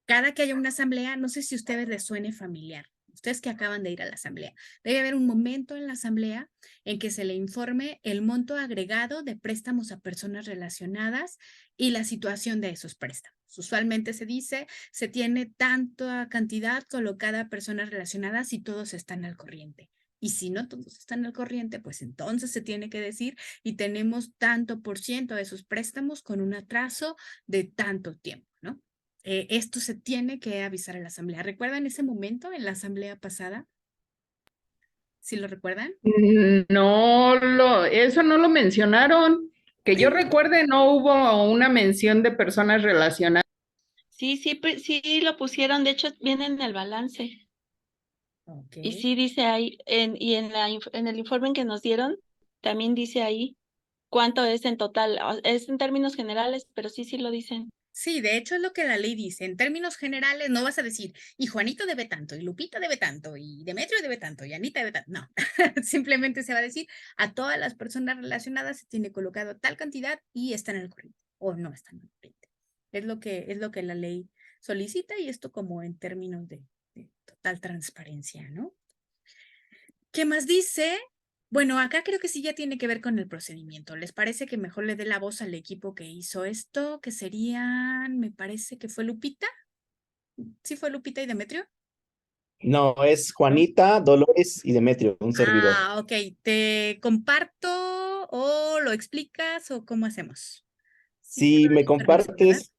Cada que haya una asamblea, no sé si a ustedes les suene familiar, ustedes que acaban de ir a la asamblea, debe haber un momento en la asamblea en que se le informe el monto agregado de préstamos a personas relacionadas y la situación de esos préstamos. Usualmente se dice, se tiene tanta cantidad colocada a personas relacionadas y todos están al corriente. Y si no todos están al corriente, pues entonces se tiene que decir y tenemos tanto por ciento de esos préstamos con un atraso de tanto tiempo, ¿no? Esto se tiene que avisar a la asamblea. ¿Recuerdan ese momento en la asamblea pasada? ¿Sí lo recuerdan? Eso no lo mencionaron. Que yo recuerde, no hubo una mención de personas relacionadas. Sí, sí lo pusieron, de hecho viene en el balance. Ok. Y sí dice ahí, en el informe que nos dieron, también dice ahí cuánto es en total. Es en términos generales, pero sí lo dicen. Sí, de hecho es lo que la ley dice. En términos generales, no vas a decir, y Juanito debe tanto, y Lupita debe tanto, y Demetrio debe tanto, y Anita debe tanto. No, simplemente se va a decir a todas las personas relacionadas se tiene colocado tal cantidad y están al corriente o no están al corriente. Es lo que la ley solicita y esto como en términos de total transparencia, ¿no? ¿Qué más dice? Bueno, acá creo que sí ya tiene que ver con el procedimiento. ¿Les parece que mejor le dé la voz al equipo que hizo esto? Que serían, me parece que fue Lupita. ¿Sí fue Lupita y Demetrio? No, es Juanita, Dolores y Demetrio, un servidor. Ah, ok. ¿Te comparto o lo explicas o cómo hacemos? Sí, te Si doy me permiso, ¿verdad? compartes,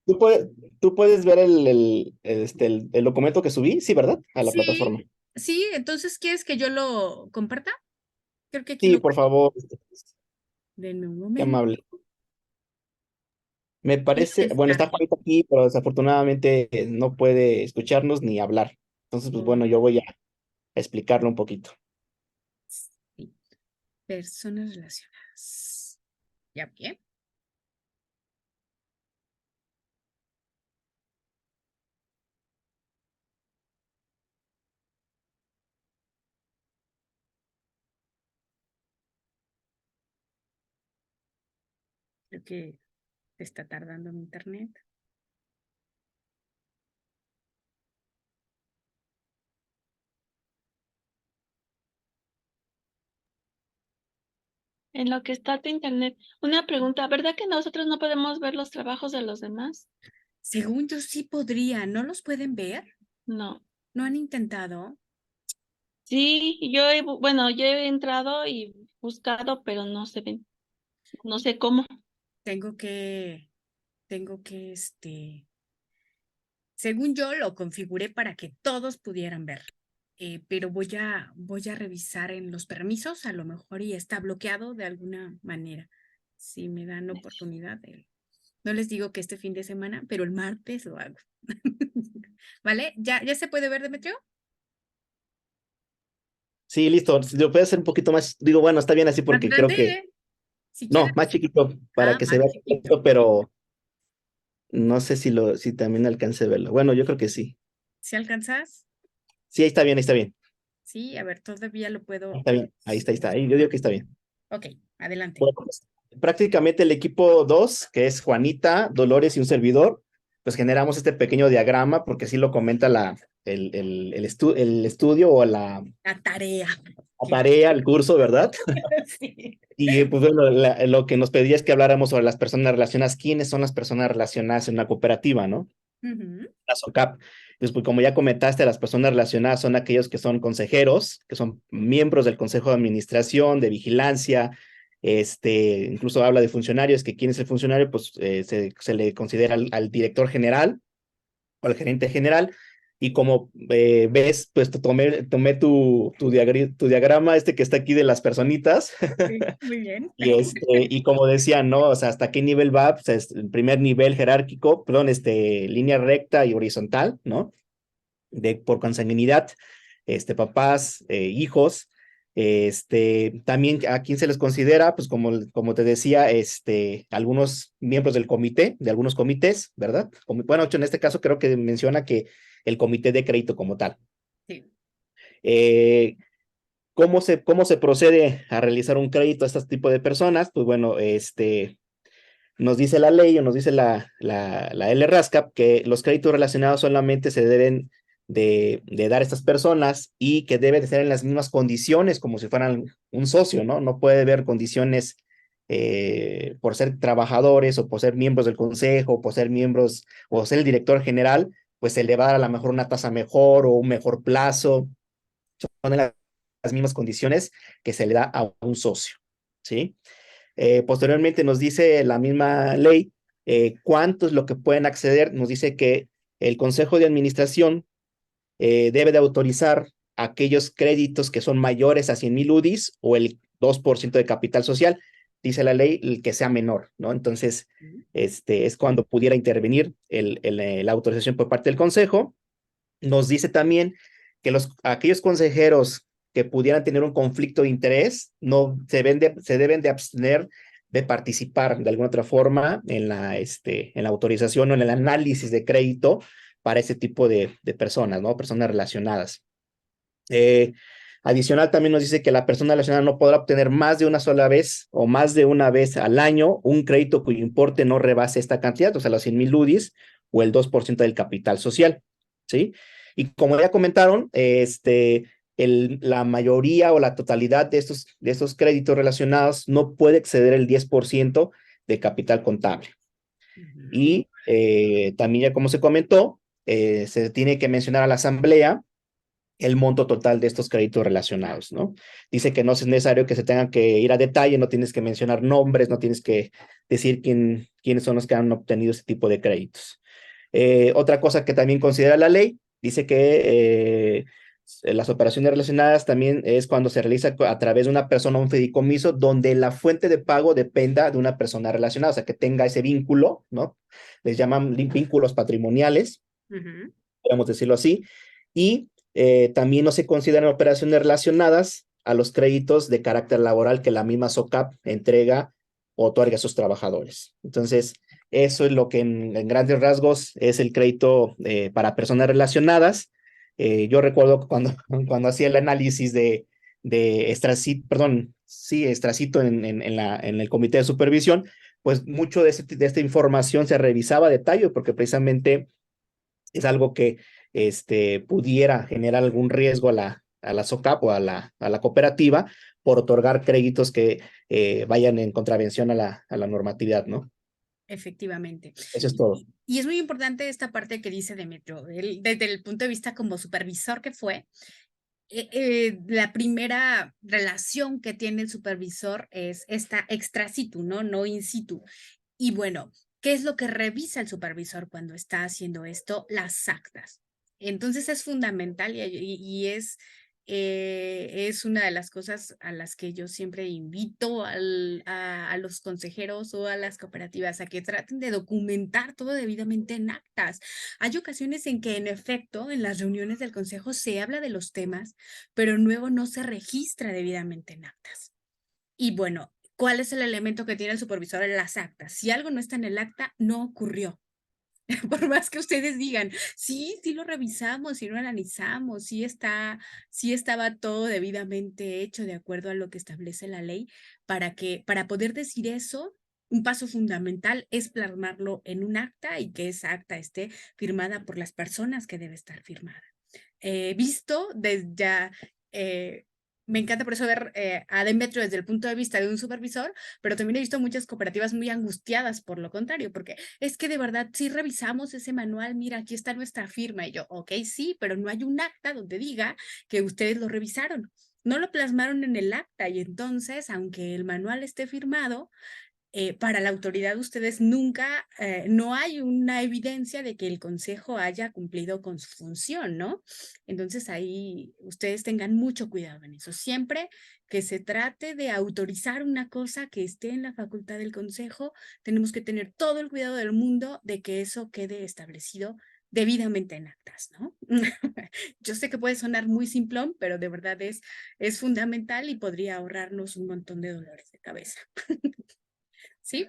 tú puedes ver el documento que subí, sí, ¿verdad? A la Sí, plataforma. sí, entonces ¿quieres que yo lo comparta? Creo que aquí Sí, lo... por favor, Denme un qué momento. amable. Me Y lo parece, bueno, está descargué. Juanita aquí, pero desafortunadamente no puede escucharnos ni hablar. Entonces, pues bueno, yo voy a explicarlo un poquito. Sí, personas relacionadas. ¿Ya bien? Creo que está tardando mi internet. En lo que está tu internet. Una pregunta, ¿verdad que nosotros no podemos ver los trabajos de los demás? Según yo sí podría, ¿no los pueden ver? No. ¿No han intentado? Sí, bueno, yo he entrado y buscado, pero no se ven. No sé cómo. Tengo que, según yo lo configuré para que todos pudieran ver. Pero voy a revisar en los permisos, a lo mejor y está bloqueado de alguna manera. Si me dan oportunidad no les digo que este fin de semana, pero el martes lo hago. ¿Vale? ¿Ya se puede ver, Demetrio? Sí, listo. Si lo puedes hacer un poquito más, digo, bueno, está bien así Más porque creo grande, que, si no, quieres. más chiquito para Ah, que se más vea chiquito. perfecto, pero no sé si también alcance a verlo. Bueno, yo creo que sí. ¿Si alcanzas? Sí, ahí está bien, ahí está bien. Sí, a ver, todavía lo Ahí puedo. está bien, ahí está, ahí está. Ahí, yo digo que está bien. Ok, adelante. Bueno, pues, prácticamente el equipo 2, que es Juanita, Dolores y un servidor, pues generamos este pequeño diagrama, porque así lo comenta el estudio o La tarea. la tarea, el curso, ¿verdad? Sí. Y pues bueno, lo que nos pedía es que habláramos sobre las personas relacionadas. ¿Quiénes son las personas relacionadas en una cooperativa, no? Ujú. La SOCAP. Pues como ya comentaste, las personas relacionadas son aquellos que son consejeros, que son miembros del Consejo de Administración, de Vigilancia, incluso habla de funcionarios, que quién es el funcionario, pues se le considera al director general o al gerente general. Y como ves, pues tomé tu diagrama, que está aquí de las personitas. Sí, muy bien. Y como decía, ¿no? O sea, ¿hasta qué nivel va? Pues el primer nivel jerárquico, perdón, línea recta y horizontal, ¿no? Por consanguinidad, papás, hijos, También a quién se les considera, pues como te decía, algunos miembros del comité, de algunos comités, ¿verdad? Bueno, en este caso creo que menciona que el comité de crédito como tal. Sí. ¿Cómo se procede a realizar un crédito a este tipo de personas? Pues bueno, nos dice la ley o nos dice la LRASCAP que los créditos relacionados solamente se deben de dar a estas personas y que debe de ser en las mismas condiciones como si fueran un socio, ¿no? No puede haber condiciones por ser trabajadores o por ser miembros del consejo, por ser miembros o ser el director general, pues se le va a dar a lo mejor una tasa mejor o un mejor plazo. Son en las mismas condiciones que se le da a un socio, ¿sí? Posteriormente nos dice la misma ley cuánto es lo que pueden acceder. Nos dice que el Consejo de Administración debe de autorizar aquellos créditos que son mayores a 100,000 UDIs o el 2% de capital social. Dice la ley el que sea menor, ¿no? Entonces, es cuando pudiera intervenir la autorización por parte del Consejo. Nos dice también que aquellos consejeros que pudieran tener un conflicto de interés no se deben de abstener de participar de alguna otra forma en la autorización o en el análisis de crédito para ese tipo de personas, ¿no? Personas relacionadas. Adicional, también nos dice que la persona relacionada no podrá obtener más de una sola vez o más de una vez al año un crédito cuyo importe no rebase esta cantidad, o sea, los 100,000 UDIs o el 2% del capital social, ¿sí? Y como ya comentaron, la mayoría o la totalidad de estos créditos relacionados no puede exceder el 10% de capital contable. Y también ya como se comentó, se tiene que mencionar a la asamblea el monto total de estos créditos relacionados, ¿no? Dice que no es necesario que se tengan que ir a detalle, no tienes que mencionar nombres, no tienes que decir quiénes son los que han obtenido este tipo de créditos. Otra cosa que también considera la ley, dice que las operaciones relacionadas también es cuando se realiza a través de una persona o un fideicomiso donde la fuente de pago dependa de una persona relacionada, o sea, que tenga ese vínculo, ¿no? Les llaman vínculos patrimoniales, podemos decirlo así, y también no se consideran operaciones relacionadas a los créditos de carácter laboral que la misma SOCAP entrega o otorga a sus trabajadores. Entonces, eso es lo que en grandes rasgos es el crédito para personas relacionadas. Yo recuerdo cuando hacía el análisis de Estracito, Estracito en el comité de supervisión, pues mucho de esta información se revisaba a detalle porque precisamente es algo que pudiera generar algún riesgo a la SOCAP o a la cooperativa por otorgar créditos que vayan en contravención a la normatividad, ¿no? Efectivamente. Eso es todo. Y es muy importante esta parte que dice Demetrio, desde el punto de vista como supervisor que fue, la primera relación que tiene el supervisor es esta extra situ, ¿no? No in situ. Y bueno, ¿qué es lo que revisa el supervisor cuando está haciendo esto? Las actas. Entonces es fundamental y es una de las cosas a las que yo siempre invito a los consejeros o a las cooperativas a que traten de documentar todo debidamente en actas. Hay ocasiones en que en efecto en las reuniones del consejo se habla de los temas, pero luego no se registra debidamente en actas. Y bueno, ¿cuál es el elemento que tiene el supervisor en las actas? Si algo no está en el acta, no ocurrió. Por más que ustedes digan, sí lo revisamos, sí lo analizamos, sí estaba todo debidamente hecho de acuerdo a lo que establece la ley, para poder decir eso, un paso fundamental es plasmarlo en un acta y que esa acta esté firmada por las personas que debe estar firmada. Visto desde ya, me encanta por eso ver a Demetrio desde el punto de vista de un supervisor, pero también he visto muchas cooperativas muy angustiadas por lo contrario, porque es que de verdad si revisamos ese manual, mira, aquí está nuestra firma, y yo, ok, sí, pero no hay un acta donde diga que ustedes lo revisaron, no lo plasmaron en el acta, y entonces, aunque el manual esté firmado, para la autoridad ustedes nunca, no hay una evidencia de que el consejo haya cumplido con su función, ¿no? Entonces ahí ustedes tengan mucho cuidado en eso. Siempre que se trate de autorizar una cosa que esté en la facultad del consejo, tenemos que tener todo el cuidado del mundo de que eso quede establecido debidamente en actas, ¿no? Yo sé que puede sonar muy simplón, pero de verdad es fundamental y podría ahorrarnos un montón de dolores de cabeza. ¿Sí?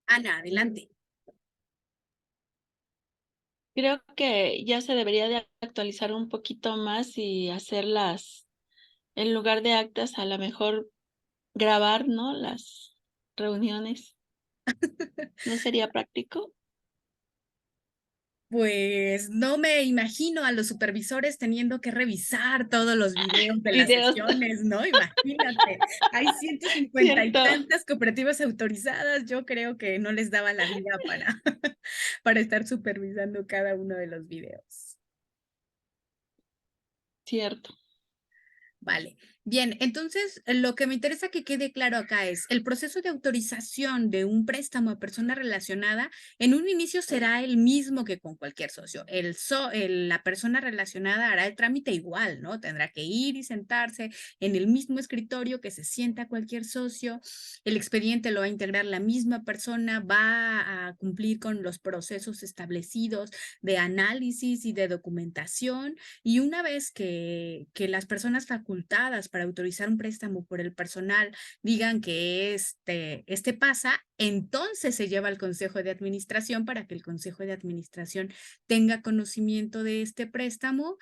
Ana, adelante. Creo que ya se debería de actualizar un poquito más y hacerlas, en lugar de actas, a lo mejor grabar, ¿no? Las reuniones. ¿No sería práctico? Pues no me imagino a los supervisores teniendo que revisar todos los videos de las Videos, sesiones, ¿no? Imagínate, hay 150 y ¿cierto? tantas cooperativas autorizadas, yo creo que no les daba la vida para, para estar supervisando cada uno de los videos. Cierto. Vale, bien, entonces lo que me interesa que quede claro acá es el proceso de autorización de un préstamo a persona relacionada en un inicio será el mismo que con cualquier socio. La persona relacionada hará el trámite igual, ¿no? Tendrá que ir y sentarse en el mismo escritorio que se sienta cualquier socio. El expediente lo va a integrar la misma persona, va a cumplir con los procesos establecidos de análisis y de documentación. Y una vez que las personas facultadas para autorizar un préstamo por el personal digan que este pasa, entonces se lleva al Consejo de Administración para que el Consejo de Administración tenga conocimiento de este préstamo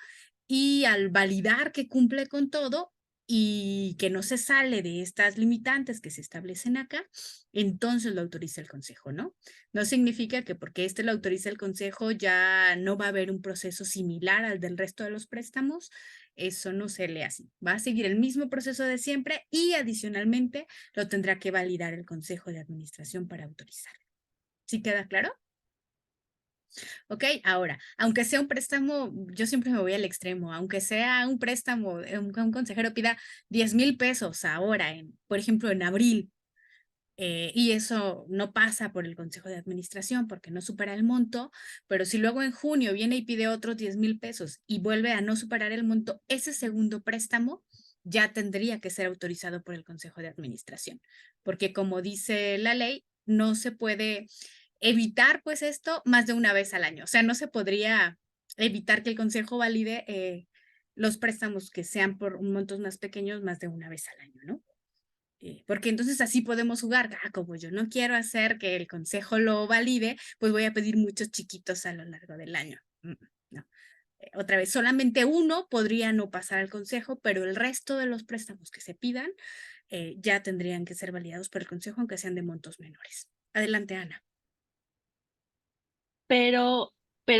y al validar que cumple con todo y que no se sale de estas limitantes que se establecen acá, entonces lo autoriza el Consejo, ¿no? No significa que porque este lo autoriza el Consejo ya no va a haber un proceso similar al del resto de los préstamos. Eso no se lee así. Va a seguir el mismo proceso de siempre y adicionalmente lo tendrá que validar el Consejo de Administración para autorizar. ¿Sí queda claro? Ok, ahora, aunque sea un préstamo, yo siempre me voy al extremo, aunque sea un préstamo, un consejero pida 10,000 pesos ahora, por ejemplo, en abril, y eso no pasa por el Consejo de Administración porque no supera el monto, pero si luego en junio viene y pide otros 10,000 pesos y vuelve a no superar el monto, ese segundo préstamo ya tendría que ser autorizado por el Consejo de Administración, porque como dice la ley, no se puede evitar pues esto más de una vez al año, o sea, no se podría evitar que el Consejo valide los préstamos que sean por montos más pequeños más de una vez al año, ¿no? Porque entonces así podemos jugar. Como yo no quiero hacer que el consejo lo valide, pues voy a pedir muchos chiquitos a lo largo del año. No. Otra vez, solamente uno podría no pasar al consejo, pero el resto de los préstamos que se pidan ya tendrían que ser validados por el consejo, aunque sean de montos menores. Adelante, Ana. Pero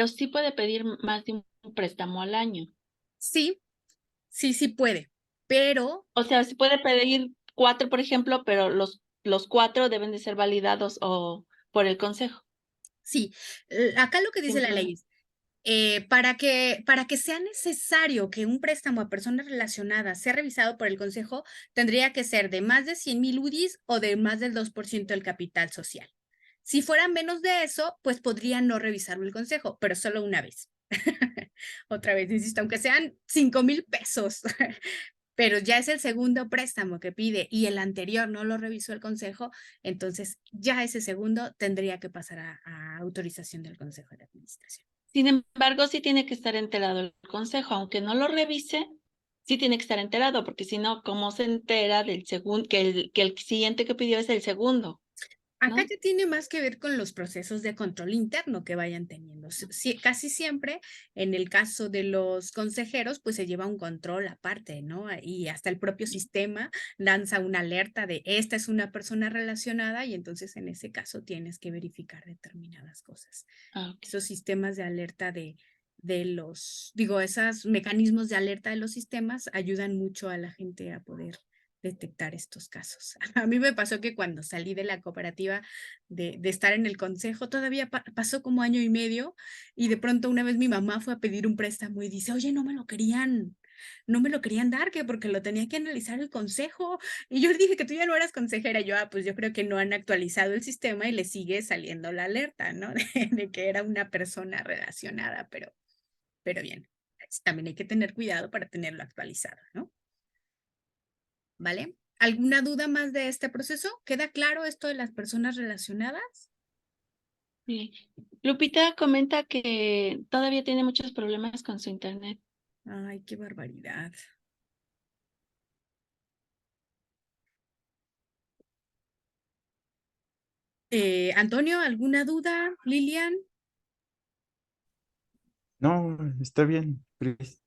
sí puede pedir más de un préstamo al año. Sí, sí puede, pero O sea, sí puede pedir 4, por ejemplo, pero los 4 deben de ser validados por el consejo. sí, acá lo que dice la ley es, para que sea necesario que un préstamo a personas relacionadas sea revisado por el Consejo, tendría que ser de más de 100,000 UDIs o de más del 2% del capital social. Si fuera menos de eso, pues podría no revisarlo el Consejo, pero solo una vez. Otra vez, insisto, aunque sean 5,000 pesos, pero ya es el segundo préstamo que pide y el anterior no lo revisó el Consejo, entonces ya ese segundo tendría que pasar a autorización del Consejo de Administración. Sin embargo, sí tiene que estar enterado el consejo, aunque no lo revise, sí tiene que estar enterado, porque si no, ¿cómo se entera del segundo, que el siguiente que pidió es el segundo? Acá ¿No? ya tiene más que ver con los procesos de control interno que vayan teniendo. Casi siempre, en el caso de los consejeros, pues se lleva un control aparte, ¿no? Y hasta el propio sistema lanza una alerta de esta es una persona relacionada y entonces en ese caso tienes que verificar determinadas cosas. Ok. Esos sistemas de alerta esos mecanismos de alerta de los sistemas ayudan mucho a la gente a poder detectar estos casos. A mí me pasó que cuando salí de la cooperativa de estar en el consejo, todavía pasó como año y medio y de pronto una vez mi mamá fue a pedir un préstamo y dice, oye, no me lo querían dar, que porque lo tenía que analizar el consejo. Y yo le dije que tú ya no eras consejera. Yo, pues yo creo que no han actualizado el sistema y le sigue saliendo la alerta, ¿no? De que era una persona relacionada, pero bien, también hay que tener cuidado para tenerlo actualizado, ¿no? ¿Vale? ¿Alguna duda más de este proceso? ¿Queda claro esto de las personas relacionadas? Sí. Lupita comenta que todavía tiene muchos problemas con su internet. Ay, qué barbaridad. Antonio, ¿alguna duda? Lilian. No, está bien, Cris.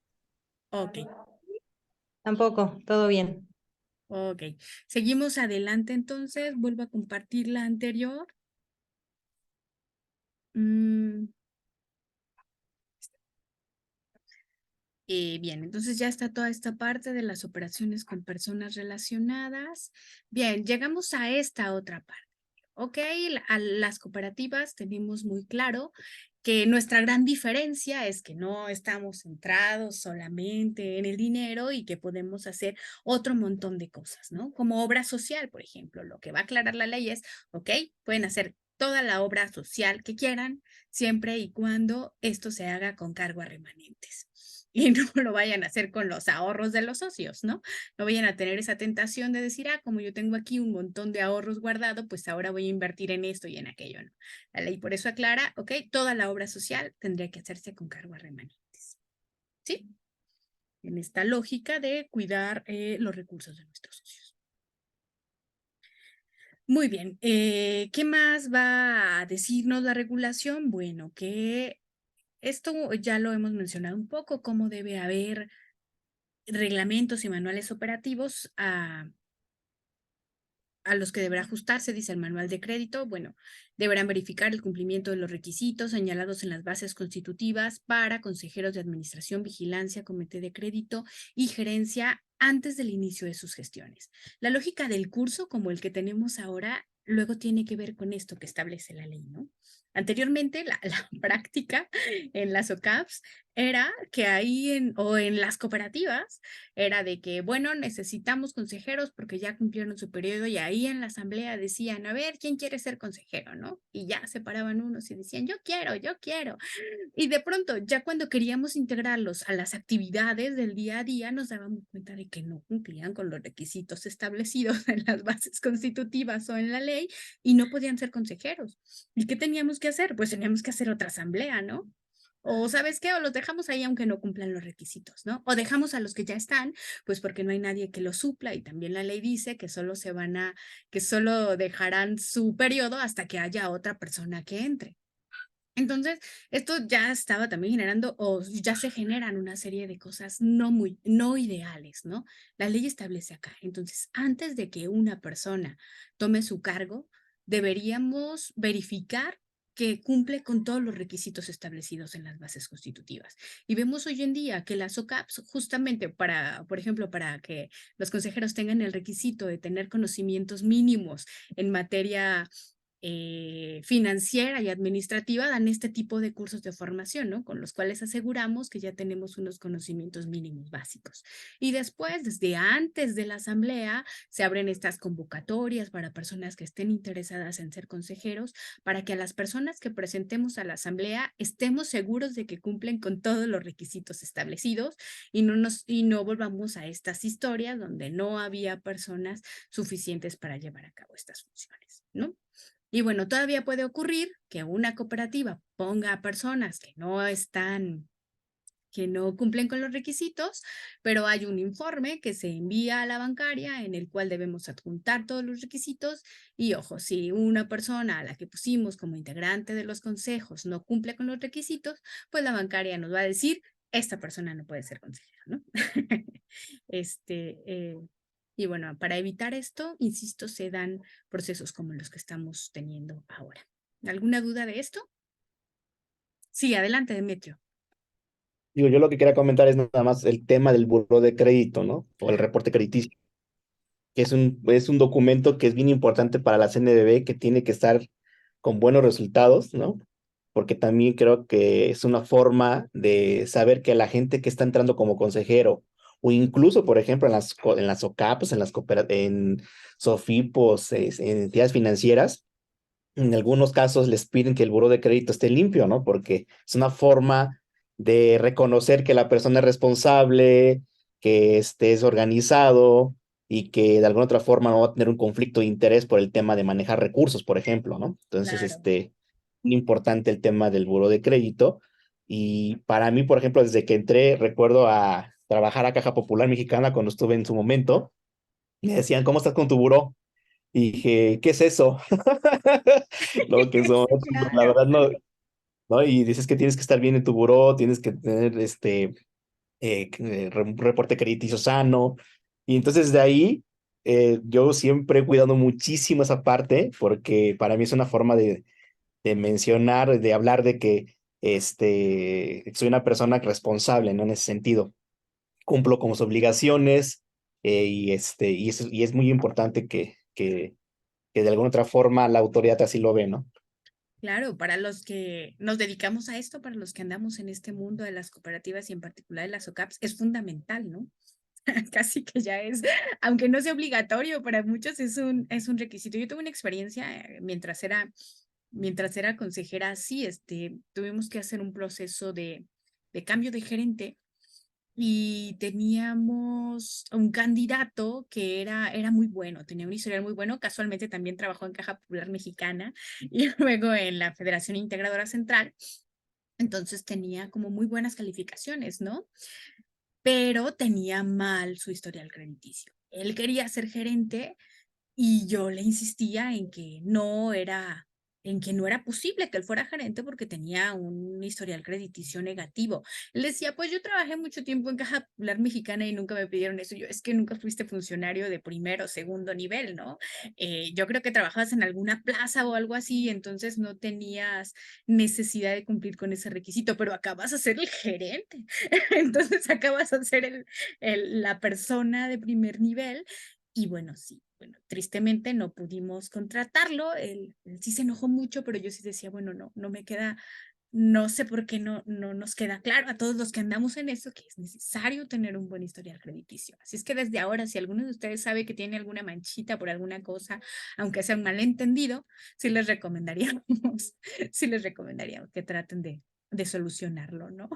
Ok, Tampoco, todo bien. ok. Seguimos adelante entonces. Vuelvo a compartir la anterior. Mm, bien, entonces ya está toda esta parte de las operaciones con personas relacionadas. Bien, llegamos a esta otra parte. Ok, a las cooperativas tenemos muy claro que nuestra gran diferencia es que no estamos centrados solamente en el dinero y que podemos hacer otro montón de cosas, ¿no? Como obra social, por ejemplo, lo que va a aclarar la ley es, ok, pueden hacer toda la obra social que quieran, siempre y cuando esto se haga con cargo a remanentes. Y no lo vayan a hacer con los ahorros de los socios, ¿no? No vayan a tener esa tentación de decir, como yo tengo aquí un montón de ahorros guardado, pues ahora voy a invertir en esto y en aquello, ¿no? La ley por eso aclara, ok, toda la obra social tendría que hacerse con cargo a remanentes. ¿Sí? En esta lógica de cuidar los recursos de nuestros socios. Muy bien, ¿qué más va a decirnos la regulación? Bueno, que esto ya lo hemos mencionado un poco, cómo debe haber reglamentos y manuales operativos a los que deberá ajustarse, dice el manual de crédito. Bueno, deberán verificar el cumplimiento de los requisitos señalados en las bases constitutivas para consejeros de administración, vigilancia, comité de crédito y gerencia antes del inicio de sus gestiones. La lógica del curso, como el que tenemos ahora, luego tiene que ver con esto que establece la ley, ¿no? Anteriormente, la práctica en las OCAPs era que ahí o en las cooperativas era de que, bueno, necesitamos consejeros porque ya cumplieron su periodo y ahí en la asamblea decían, a ver, ¿quién quiere ser consejero, no? Y ya se paraban unos y decían, yo quiero, yo quiero. Y de pronto, ya cuando queríamos integrarlos a las actividades del día a día, nos dábamos cuenta de que no cumplían con los requisitos establecidos en las bases constitutivas o en la ley y no podían ser consejeros. ¿Y qué teníamos que hacer? Pues teníamos que hacer otra asamblea, ¿no? O ¿sabes qué? O los dejamos ahí aunque no cumplan los requisitos, ¿no? O dejamos a los que ya están, pues porque no hay nadie que los supla y también la ley dice que que solo dejarán su periodo hasta que haya otra persona que entre. Entonces, esto ya estaba también generando, o ya se generan una serie de cosas no ideales, ¿no? La ley establece acá. Entonces, antes de que una persona tome su cargo, deberíamos verificar que cumple con todos los requisitos establecidos en las bases constitutivas. Y vemos hoy en día que las OCAPs, justamente por ejemplo, para que los consejeros tengan el requisito de tener conocimientos mínimos en materia financiera y administrativa, dan este tipo de cursos de formación, ¿no? Con los cuales aseguramos que ya tenemos unos conocimientos mínimos básicos. Y después, desde antes de la asamblea, se abren estas convocatorias para personas que estén interesadas en ser consejeros, para que a las personas que presentemos a la asamblea estemos seguros de que cumplen con todos los requisitos establecidos y no volvamos a estas historias donde no había personas suficientes para llevar a cabo estas funciones, ¿no? Y bueno, todavía puede ocurrir que una cooperativa ponga a personas que no cumplen con los requisitos, pero hay un informe que se envía a la bancaria en el cual debemos adjuntar todos los requisitos y ojo, si una persona a la que pusimos como integrante de los consejos no cumple con los requisitos, pues la bancaria nos va a decir, esta persona no puede ser consejera, ¿no? Y bueno, para evitar esto, insisto, se dan procesos como los que estamos teniendo ahora. ¿Alguna duda de esto? Sí, adelante, Demetrio. Digo, yo lo que quería comentar es nada más el tema del buró de crédito, ¿no? O el reporte crediticio, que es un documento que es bien importante para la CNBV, que tiene que estar con buenos resultados, ¿no? Porque también creo que es una forma de saber que la gente que está entrando como consejero, o incluso, por ejemplo, en las OCAPs, en SOFIPOS, en entidades financieras, en algunos casos les piden que el buró de crédito esté limpio, ¿no? Porque es una forma de reconocer que la persona es responsable, que es organizado y que de alguna otra forma no va a tener un conflicto de interés por el tema de manejar recursos, por ejemplo, ¿no? Entonces, Claro. importante el tema del buró de crédito. Y para mí, por ejemplo, desde que entré, recuerdo a trabajar a Caja Popular Mexicana cuando estuve en su momento, me decían, ¿cómo estás con tu buró? Y dije, ¿qué es eso? Lo que son, la Claro. verdad no, ¿no? Y dices que tienes que estar bien en tu buró, tienes que tener un reporte crediticio sano. Y entonces de ahí yo siempre he cuidado muchísimo esa parte porque para mí es una forma de mencionar, de hablar de que soy una persona responsable, ¿no? En ese sentido. Cumplo con sus obligaciones y es muy importante que de alguna otra forma la autoridad así lo ve, ¿no? Claro, para los que nos dedicamos a esto, para los que andamos en este mundo de las cooperativas y en particular de las OCAPs, es fundamental, ¿no? Casi que ya es, aunque no sea obligatorio, para muchos es un requisito. Yo tuve una experiencia mientras era consejera, sí, tuvimos que hacer un proceso de cambio de gerente y teníamos un candidato que era muy bueno, tenía un historial muy bueno, casualmente también trabajó en Caja Popular Mexicana y luego en la Federación Integradora Central, entonces tenía como muy buenas calificaciones, ¿no? Pero tenía mal su historial crediticio. Él quería ser gerente y yo le insistía en que no era posible que él fuera gerente porque tenía un historial crediticio negativo. Él decía, pues yo trabajé mucho tiempo en Caja Popular Mexicana y nunca me pidieron eso. Yo, es que nunca fuiste funcionario de primero o segundo nivel, ¿no? Yo creo que trabajabas en alguna plaza o algo así, entonces no tenías necesidad de cumplir con ese requisito, pero acabas de ser el gerente. Entonces acabas de ser la persona de primer nivel. Y bueno, sí, bueno, tristemente no pudimos contratarlo, él sí se enojó mucho, pero yo sí decía, bueno, no me queda, no sé por qué no nos queda claro a todos los que andamos en eso que es necesario tener un buen historial crediticio. Así es que desde ahora, si alguno de ustedes sabe que tiene alguna manchita por alguna cosa, aunque sea un malentendido, sí les recomendaríamos, sí les recomendaríamos que traten de solucionarlo, ¿no?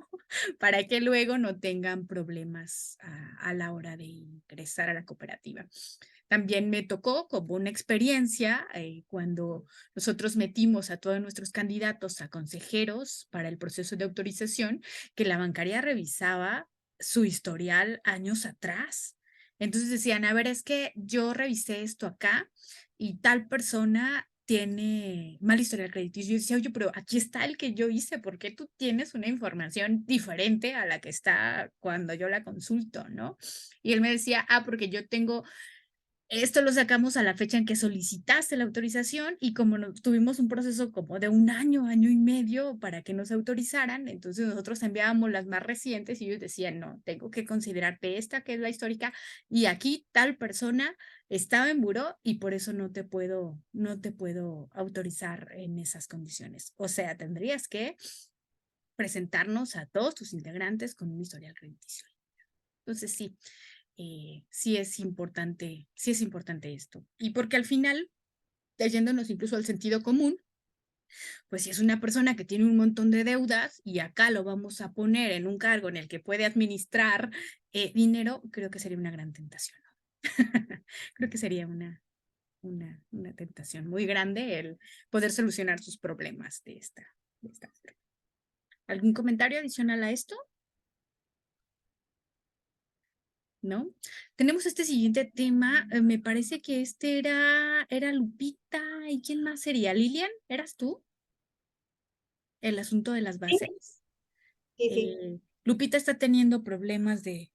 Para que luego no tengan problemas a la hora de ingresar a la cooperativa. También me tocó como una experiencia cuando nosotros metimos a todos nuestros candidatos a consejeros para el proceso de autorización, que la bancaria revisaba su historial años atrás. Entonces decían, a ver, es que yo revisé esto acá y tal persona tiene mal historial crediticio. Yo decía, oye, pero aquí está el que yo hice, ¿por qué tú tienes una información diferente a la que está cuando yo la consulto, no? Y él me decía, porque yo tengo esto lo sacamos a la fecha en que solicitaste la autorización y como tuvimos un proceso como de un año, año y medio para que nos autorizaran, entonces nosotros enviábamos las más recientes y ellos decían, no, tengo que considerarte esta que es la histórica y aquí tal persona estaba en buró y por eso no te puedo autorizar en esas condiciones. O sea, tendrías que presentarnos a todos tus integrantes con un historial crediticio. Entonces sí, sí es importante esto. Y porque al final, yéndonos incluso al sentido común, pues si es una persona que tiene un montón de deudas y acá lo vamos a poner en un cargo en el que puede administrar dinero, creo que sería una gran tentación, ¿no? Creo que sería una tentación muy grande el poder solucionar sus problemas de esta forma. ¿Algún comentario adicional a esto? ¿No? Tenemos este siguiente tema, me parece que era Lupita, ¿y quién más sería? ¿Lilian? ¿Eras tú? El asunto de las bases. Sí, sí. Lupita está teniendo problemas de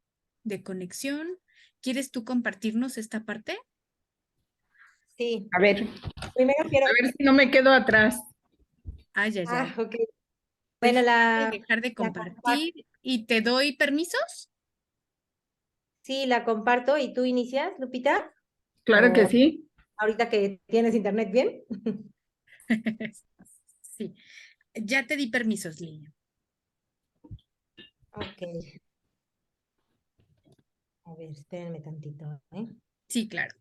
conexión. ¿Quieres tú compartirnos esta parte? Sí. A ver Primero quiero. si no me quedo atrás. Ay, ay, ay. Ok. Bueno, Déjame dejar de la compartir y te doy permisos. sí, la comparto y tú inicias, Lupita, Claro que o sí. ahorita que tienes internet bien. Sí, ya te di permisos, Lilian. Ok. A ver, espérenme tantito, ¿eh? Sí, claro.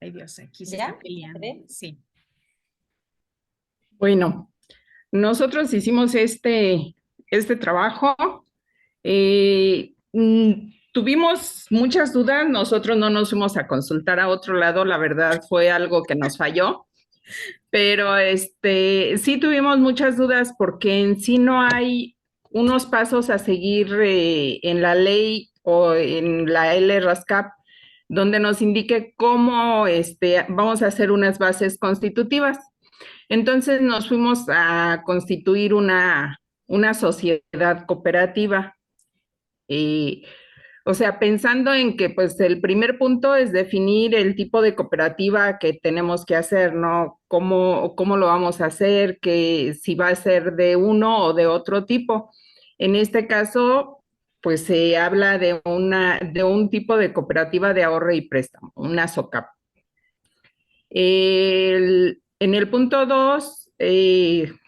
Ay, Dios, aquí se está ¿Ya? peleando. ¿Entré? Sí. Bueno, nosotros hicimos este trabajo. Tuvimos muchas dudas, nosotros no nos fuimos a consultar a otro lado, la verdad fue algo que nos falló, pero sí tuvimos muchas dudas porque en sí no hay unos pasos a seguir en la ley o en la LRASCAP donde nos indique cómo vamos a hacer unas bases constitutivas. Entonces nos fuimos a constituir una sociedad cooperativa. O sea, pensando en que pues el primer punto es definir el tipo de cooperativa que tenemos que hacer, ¿no? ¿Cómo lo vamos a hacer? Que si va a ser de uno o de otro tipo. En este caso, pues se habla de un tipo de cooperativa de ahorro y préstamo, una SOCAP. En el punto 2,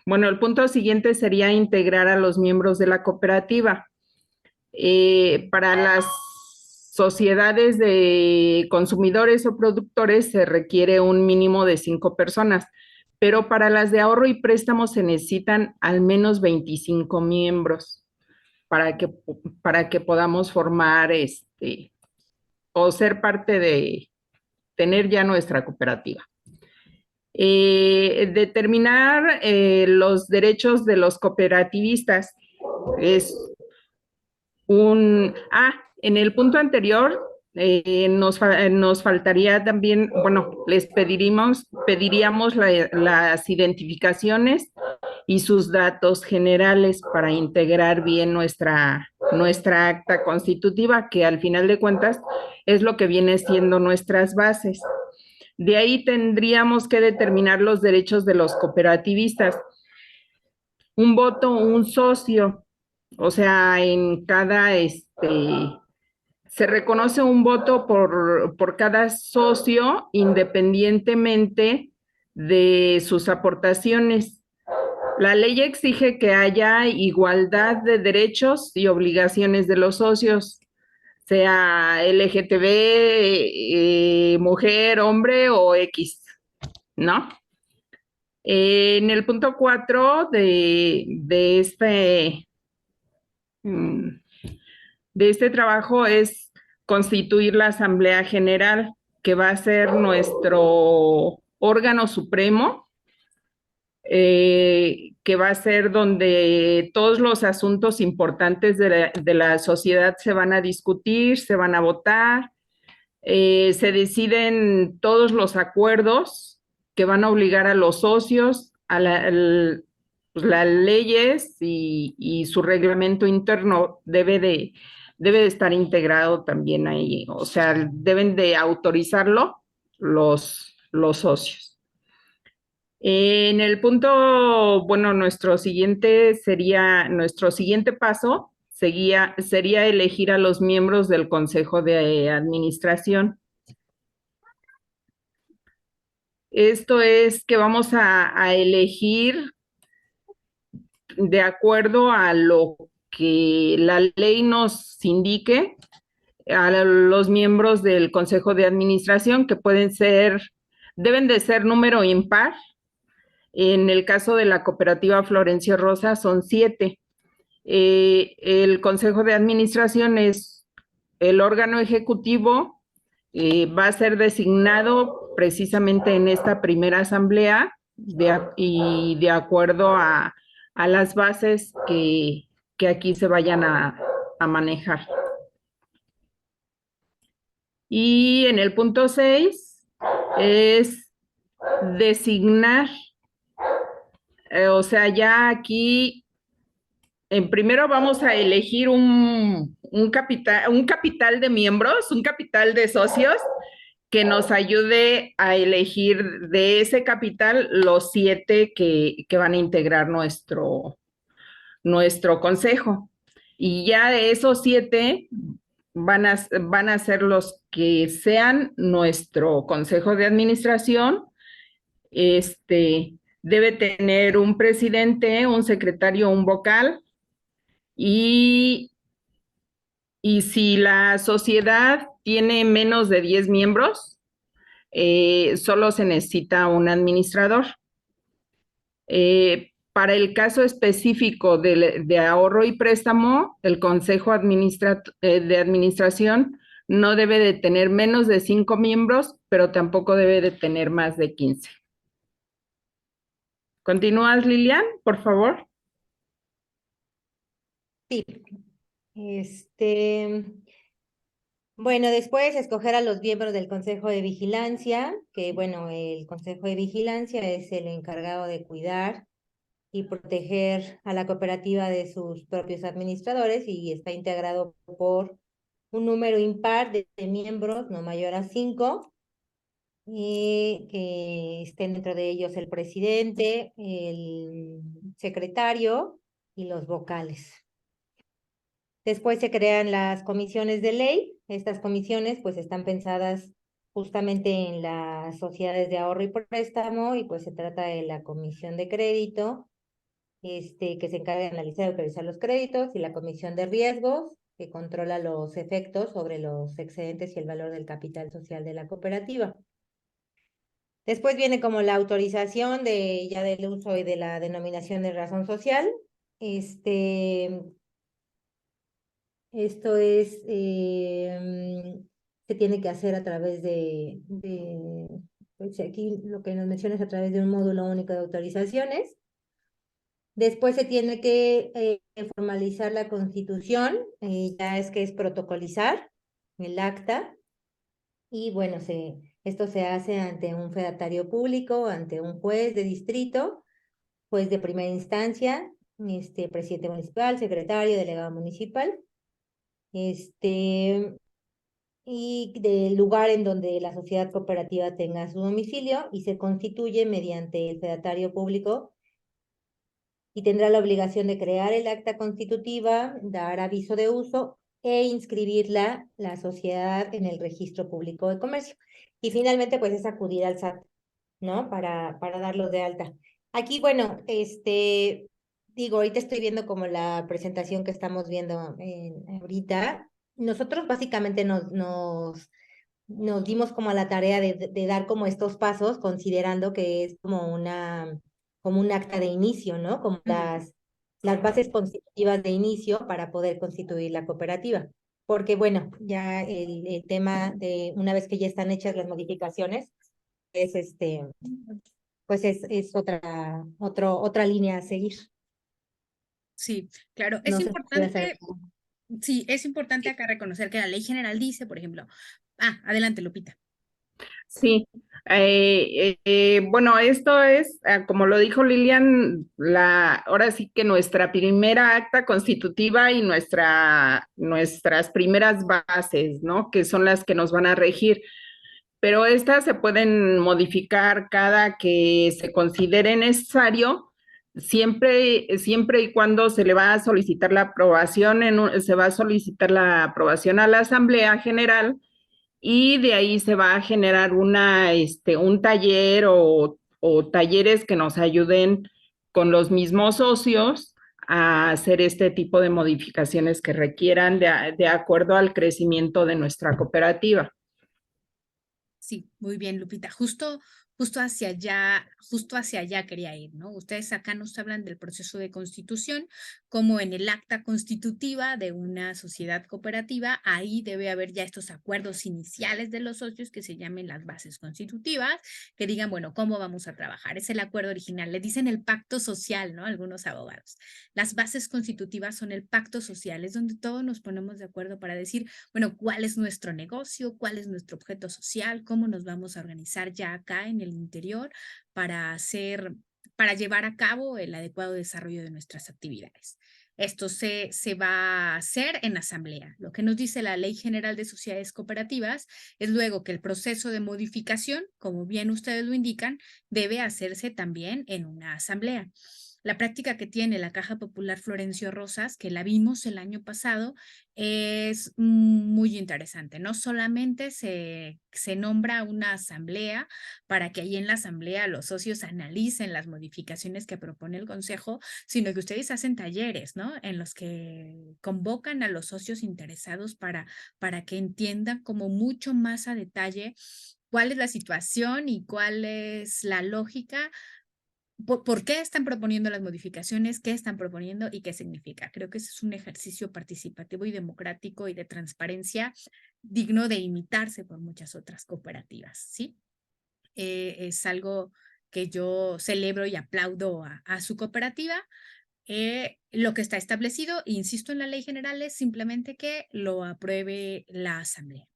bueno, el punto siguiente sería integrar a los miembros de la cooperativa. Para las sociedades de consumidores o productores se requiere un mínimo de 5 personas, pero para las de ahorro y préstamo se necesitan al menos 25 miembros para que podamos formar o ser parte de tener ya nuestra cooperativa. Determinar los derechos de los cooperativistas es en el punto anterior nos faltaría también, bueno, les pediríamos las identificaciones y sus datos generales para integrar bien nuestra acta constitutiva, que al final de cuentas es lo que viene siendo nuestras bases. De ahí tendríamos que determinar los derechos de los cooperativistas. Un voto, un socio. O sea, en cada, se reconoce un voto por cada socio independientemente de sus aportaciones. La ley exige que haya igualdad de derechos y obligaciones de los socios, sea LGTB, mujer, hombre o X, ¿no? En el punto 4 de este trabajo es constituir la Asamblea General, que va a ser nuestro órgano supremo, que va a ser donde todos los asuntos importantes de la sociedad se van a discutir, se van a votar, se deciden todos los acuerdos que van a obligar a los socios, a pues, las leyes y su reglamento interno debe de estar integrado también ahí. O sea, deben de autorizarlo los socios. En el punto, bueno, nuestro siguiente paso sería elegir a los miembros del Consejo de Administración. Esto es que vamos a elegir de acuerdo a lo que la ley nos indique a los miembros del Consejo de Administración, que deben de ser número impar. En el caso de la cooperativa Florencio Rosa son 7. El Consejo de Administración es el órgano ejecutivo, va a ser designado precisamente en esta primera asamblea y de acuerdo a las bases que aquí se vayan a manejar. Y en el punto 6 es designar, o sea, ya aquí, primero vamos a elegir un capital de miembros, un capital de socios que nos ayude a elegir de ese capital los 7 que van a integrar nuestro consejo. Y ya de esos 7 van a ser los que sean nuestro consejo de administración. Debe tener un presidente, un secretario, un vocal, y si la sociedad tiene menos de 10 miembros, solo se necesita un administrador. para el caso específico de ahorro y préstamo, el Consejo de Administración no debe de tener menos de 5 miembros, pero tampoco debe de tener más de 15. ¿Continúas, Lilian, por favor? Sí. Bueno, después escoger a los miembros del Consejo de Vigilancia, que bueno, el Consejo de Vigilancia es el encargado de cuidar y proteger a la cooperativa de sus propios administradores y está integrado por un número impar de miembros, no mayor a 5, y que estén dentro de ellos el presidente, el secretario y los vocales. Después se crean las comisiones de ley. Estas comisiones pues están pensadas justamente en las sociedades de ahorro y préstamo y pues se trata de la comisión de crédito, que se encarga de analizar y autorizar los créditos, y la comisión de riesgos, que controla los efectos sobre los excedentes y el valor del capital social de la cooperativa. Después viene como la autorización ya del uso y de la denominación de razón social. Esto se tiene que hacer a través pues aquí lo que nos menciona es a través de un módulo único de autorizaciones. Después se tiene que formalizar la constitución, ya es que es protocolizar el acta, y bueno, esto se hace ante un fedatario público, ante un juez de distrito, juez de primera instancia, presidente municipal, secretario, delegado municipal, y del lugar en donde la sociedad cooperativa tenga su domicilio, y se constituye mediante el fedatario público y tendrá la obligación de crear el acta constitutiva, dar aviso de uso e inscribirla la sociedad en el registro público de comercio. Y finalmente pues es acudir al SAT, ¿no? Para darlos de alta. Aquí, bueno, digo, ahorita estoy viendo como la presentación que estamos viendo ahorita. Nosotros básicamente nos dimos como a la tarea de dar como estos pasos, considerando que es como un acta de inicio, ¿no? Como las bases constitutivas de inicio para poder constituir la cooperativa. Porque bueno, ya el tema de una vez que ya están hechas las modificaciones, es pues es otra línea a seguir. Sí, claro. No Es sé si va a ser. importante, sí, es importante acá reconocer que la ley general dice, por ejemplo, adelante, Lupita. Sí, bueno, esto es, como lo dijo Lilian, ahora sí que nuestra primera acta constitutiva y nuestras primeras bases, ¿no? Que son las que nos van a regir. Pero estas se pueden modificar cada que se considere necesario, siempre y cuando se le va a solicitar la aprobación, se va a solicitar la aprobación a la Asamblea General, y de ahí se va a generar un taller o talleres que nos ayuden con los mismos socios a hacer este tipo de modificaciones que requieran de acuerdo al crecimiento de nuestra cooperativa. Sí, muy bien, Lupita. Justo hacia allá quería ir, ¿no? Ustedes acá nos hablan del proceso de constitución, como en el acta constitutiva de una sociedad cooperativa, ahí debe haber ya estos acuerdos iniciales de los socios que se llamen las bases constitutivas, que digan, bueno, ¿cómo vamos a trabajar? Es el acuerdo original, le dicen el pacto social, ¿no? Algunos abogados. Las bases constitutivas son el pacto social, es donde todos nos ponemos de acuerdo para decir, bueno, ¿cuál es nuestro negocio? ¿Cuál es nuestro objeto social? ¿Cómo nos vamos a organizar ya acá en el interior para llevar a cabo el adecuado desarrollo de nuestras actividades? Esto se va a hacer en asamblea. Lo que nos dice la Ley General de Sociedades Cooperativas es luego que el proceso de modificación, como bien ustedes lo indican, debe hacerse también en una asamblea. La práctica que tiene la Caja Popular Florencio Rosas, que la vimos el año pasado, es muy interesante. No solamente se nombra una asamblea para que ahí en la asamblea los socios analicen las modificaciones que propone el consejo, sino que ustedes hacen talleres, ¿no? En los que convocan a los socios interesados para que entiendan como mucho más a detalle cuál es la situación y cuál es la lógica por qué están proponiendo las modificaciones, qué están proponiendo y qué significa. Creo que ese es un ejercicio participativo y democrático y de transparencia digno de imitarse por muchas otras cooperativas, ¿sí? Es algo que yo celebro y aplaudo a su cooperativa. Lo que está establecido, insisto en la ley general, es simplemente que lo apruebe la asamblea.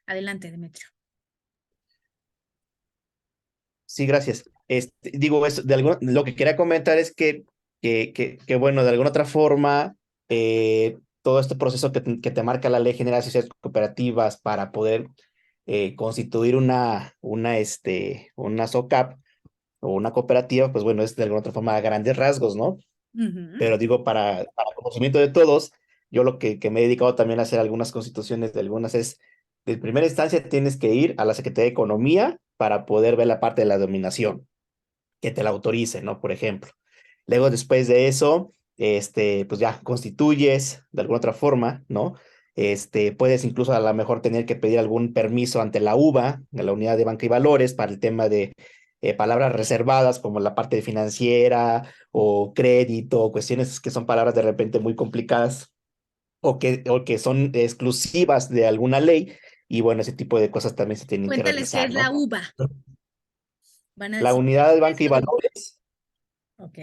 Adelante, Demetrio. Sí, gracias. Digo, lo que quería comentar es bueno, de alguna otra forma, todo este proceso que te marca la Ley General de Sociedades Cooperativas para poder constituir una SOCAP o una cooperativa, pues bueno, es de alguna otra forma a grandes rasgos, ¿no? Pero digo, para conocimiento de todos, yo lo que me he dedicado también a hacer algunas constituciones de algunas es, de primera instancia tienes que ir a la Secretaría de Economía para poder ver la parte de la dominación, que te la autorice, ¿no? Por ejemplo. Luego, después de eso, pues ya constituyes de alguna otra forma, ¿no? Puedes incluso a lo mejor tener que pedir algún permiso ante la UBA, de la Unidad de Banca y Valores, para el tema de palabras reservadas como la parte financiera o crédito, cuestiones que son palabras de repente muy complicadas o que son exclusivas de alguna ley. Y bueno, ese tipo de cosas también se tienen que Cuéntales qué realizar, es la ¿no? UBA. Van a La decir, Unidad de ¿qué Banca es y la UBA? Valores. Ok.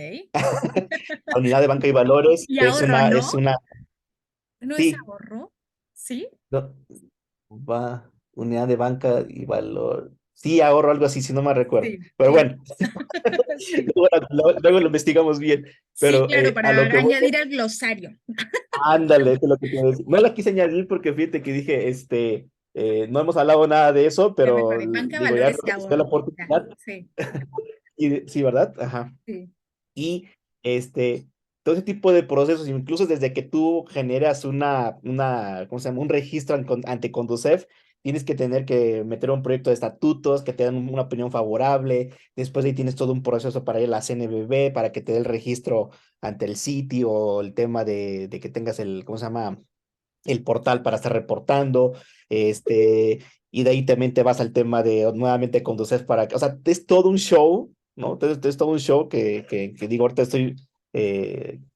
La Unidad de Banca y Valores Y es ahorro, una, ¿no? es una, ¿No es sí, ahorro? ¿Sí? no, Unidad de Banca y Valor. Sí, ahorro algo así, si no me recuerdo. Sí, Pero claro. bueno, Sí. luego lo investigamos bien. Sí, Pero claro, a para lo que voy, añadir al glosario. ándale, eso es lo que te iba a decir. No la quise añadir porque fíjate que dije, no hemos hablado nada de eso, Ya me pero acordé. Banca, digo, ya valores y creo que se da la ahorro. Ya, oportunidad. sí, Sí, ¿verdad? Ajá. sí. Y todo ese tipo de procesos, incluso desde que tú generas ¿cómo se llama? Un registro ante Conducef, tienes que tener que meter un proyecto de estatutos que te dan una opinión favorable. Después de ahí tienes todo un proceso para ir a la CNBB, para que te dé el registro ante el sitio o el tema de que tengas ¿cómo se llama? El portal para estar reportando, y de ahí también te vas al tema de nuevamente conducir o sea, es todo un show, ¿no? Es todo un show que digo, ahorita estoy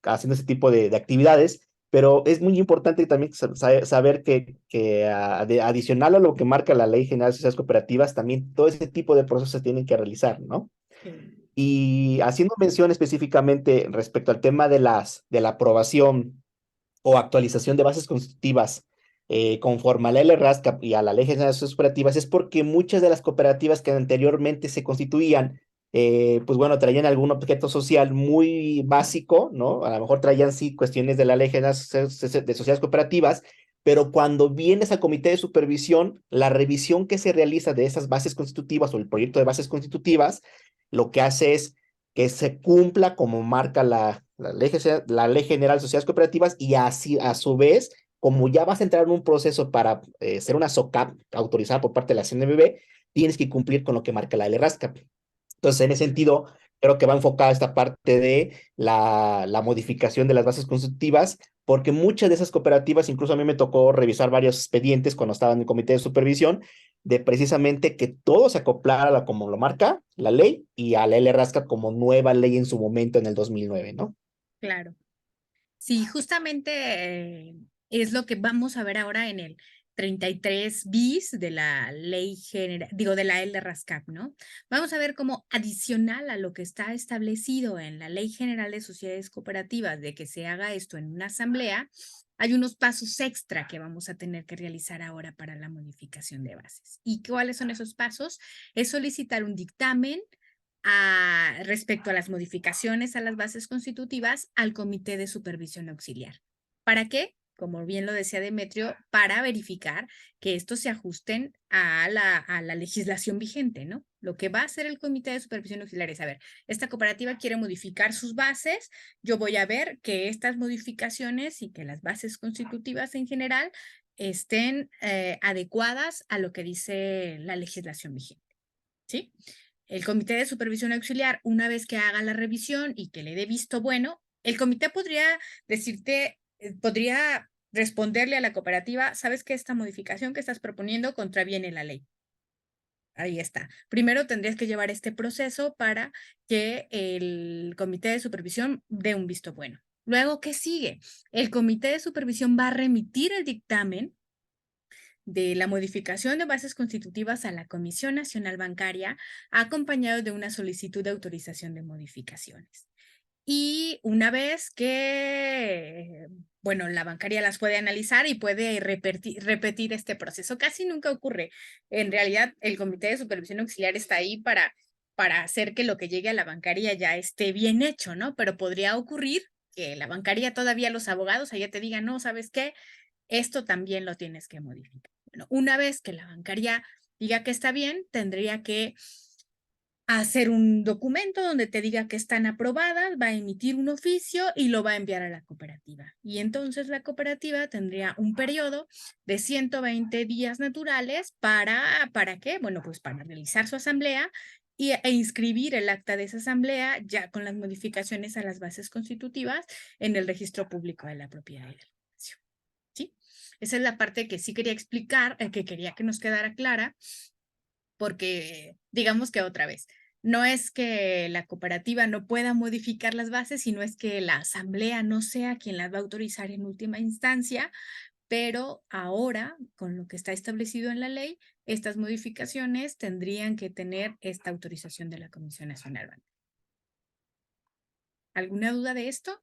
haciendo ese tipo de actividades, pero es muy importante también saber que adicional a lo que marca la Ley General de Sociedades Cooperativas, también todo ese tipo de procesos se tienen que realizar, ¿no? Sí. Y haciendo mención específicamente respecto al tema de la aprobación o actualización de bases constitutivas conforme a la LRASCAP y a la Ley General de Sociedades Cooperativas es porque muchas de las cooperativas que anteriormente se constituían, pues bueno, traían algún objeto social muy básico, ¿no? A lo mejor traían sí cuestiones de la Ley General de Sociedades Cooperativas, pero cuando vienes al comité de supervisión, la revisión que se realiza de esas bases constitutivas o el proyecto de bases constitutivas, lo que hace es que se cumpla como marca la Ley General de Sociedades Cooperativas y así, a su vez, como ya vas a entrar en un proceso para ser una SOCAP autorizada por parte de la CNBB, tienes que cumplir con lo que marca la LRASCAP. Entonces, en ese sentido, creo que va enfocada esta parte de la modificación de las bases constitutivas, porque muchas de esas cooperativas, incluso a mí me tocó revisar varios expedientes cuando estaba en el comité de supervisión, de precisamente que todo se acoplara a como lo marca la ley y a la LRASCAP como nueva ley en su momento en el 2009, ¿no? Claro. Sí, justamente es lo que vamos a ver ahora en el 33 bis de la ley general, digo, de la LRASCAP, ¿no? Vamos a ver cómo adicional a lo que está establecido en la Ley General de Sociedades Cooperativas de que se haga esto en una asamblea, hay unos pasos extra que vamos a tener que realizar ahora para la modificación de bases. ¿Y cuáles son esos pasos? Es solicitar un dictamen respecto a las modificaciones a las bases constitutivas al Comité de Supervisión Auxiliar. ¿Para qué? Como bien lo decía Demetrio, para verificar que estos se ajusten a la legislación vigente, ¿no? Lo que va a hacer el Comité de Supervisión Auxiliar es, a ver, esta cooperativa quiere modificar sus bases, yo voy a ver que estas modificaciones y que las bases constitutivas en general estén adecuadas a lo que dice la legislación vigente, ¿sí? El comité de supervisión auxiliar, una vez que haga la revisión y que le dé visto bueno, el comité podría decirte, podría responderle a la cooperativa, sabes que esta modificación que estás proponiendo contraviene la ley. Ahí está. Primero tendrías que llevar este proceso para que el comité de supervisión dé un visto bueno. Luego, ¿qué sigue? El comité de supervisión va a remitir el dictamen de la modificación de bases constitutivas a la Comisión Nacional Bancaria, acompañado de una solicitud de autorización de modificaciones. Y una vez que, bueno, la bancaria las puede analizar y puede repetir este proceso. Casi nunca ocurre. En realidad, el Comité de Supervisión Auxiliar está ahí para hacer que lo que llegue a la bancaria ya esté bien hecho, ¿no? Pero podría ocurrir que la bancaria todavía, los abogados allá te digan, no, ¿sabes qué? Esto también lo tienes que modificar. Bueno, una vez que la bancaria diga que está bien, tendría que hacer un documento donde te diga que están aprobadas, va a emitir un oficio y lo va a enviar a la cooperativa. Y entonces la cooperativa tendría un periodo de 120 días naturales ¿para qué? Bueno, pues para realizar su asamblea e inscribir el acta de esa asamblea ya con las modificaciones a las bases constitutivas en el registro público de la propiedad y de la nación. ¿Sí? Esa es la parte que sí quería explicar, que quería que nos quedara clara, porque digamos que otra vez, no es que la cooperativa no pueda modificar las bases, sino es que la asamblea no sea quien las va a autorizar en última instancia, pero ahora, con lo que está establecido en la ley, estas modificaciones tendrían que tener esta autorización de la Comisión Nacional Bancaria. ¿Alguna duda de esto?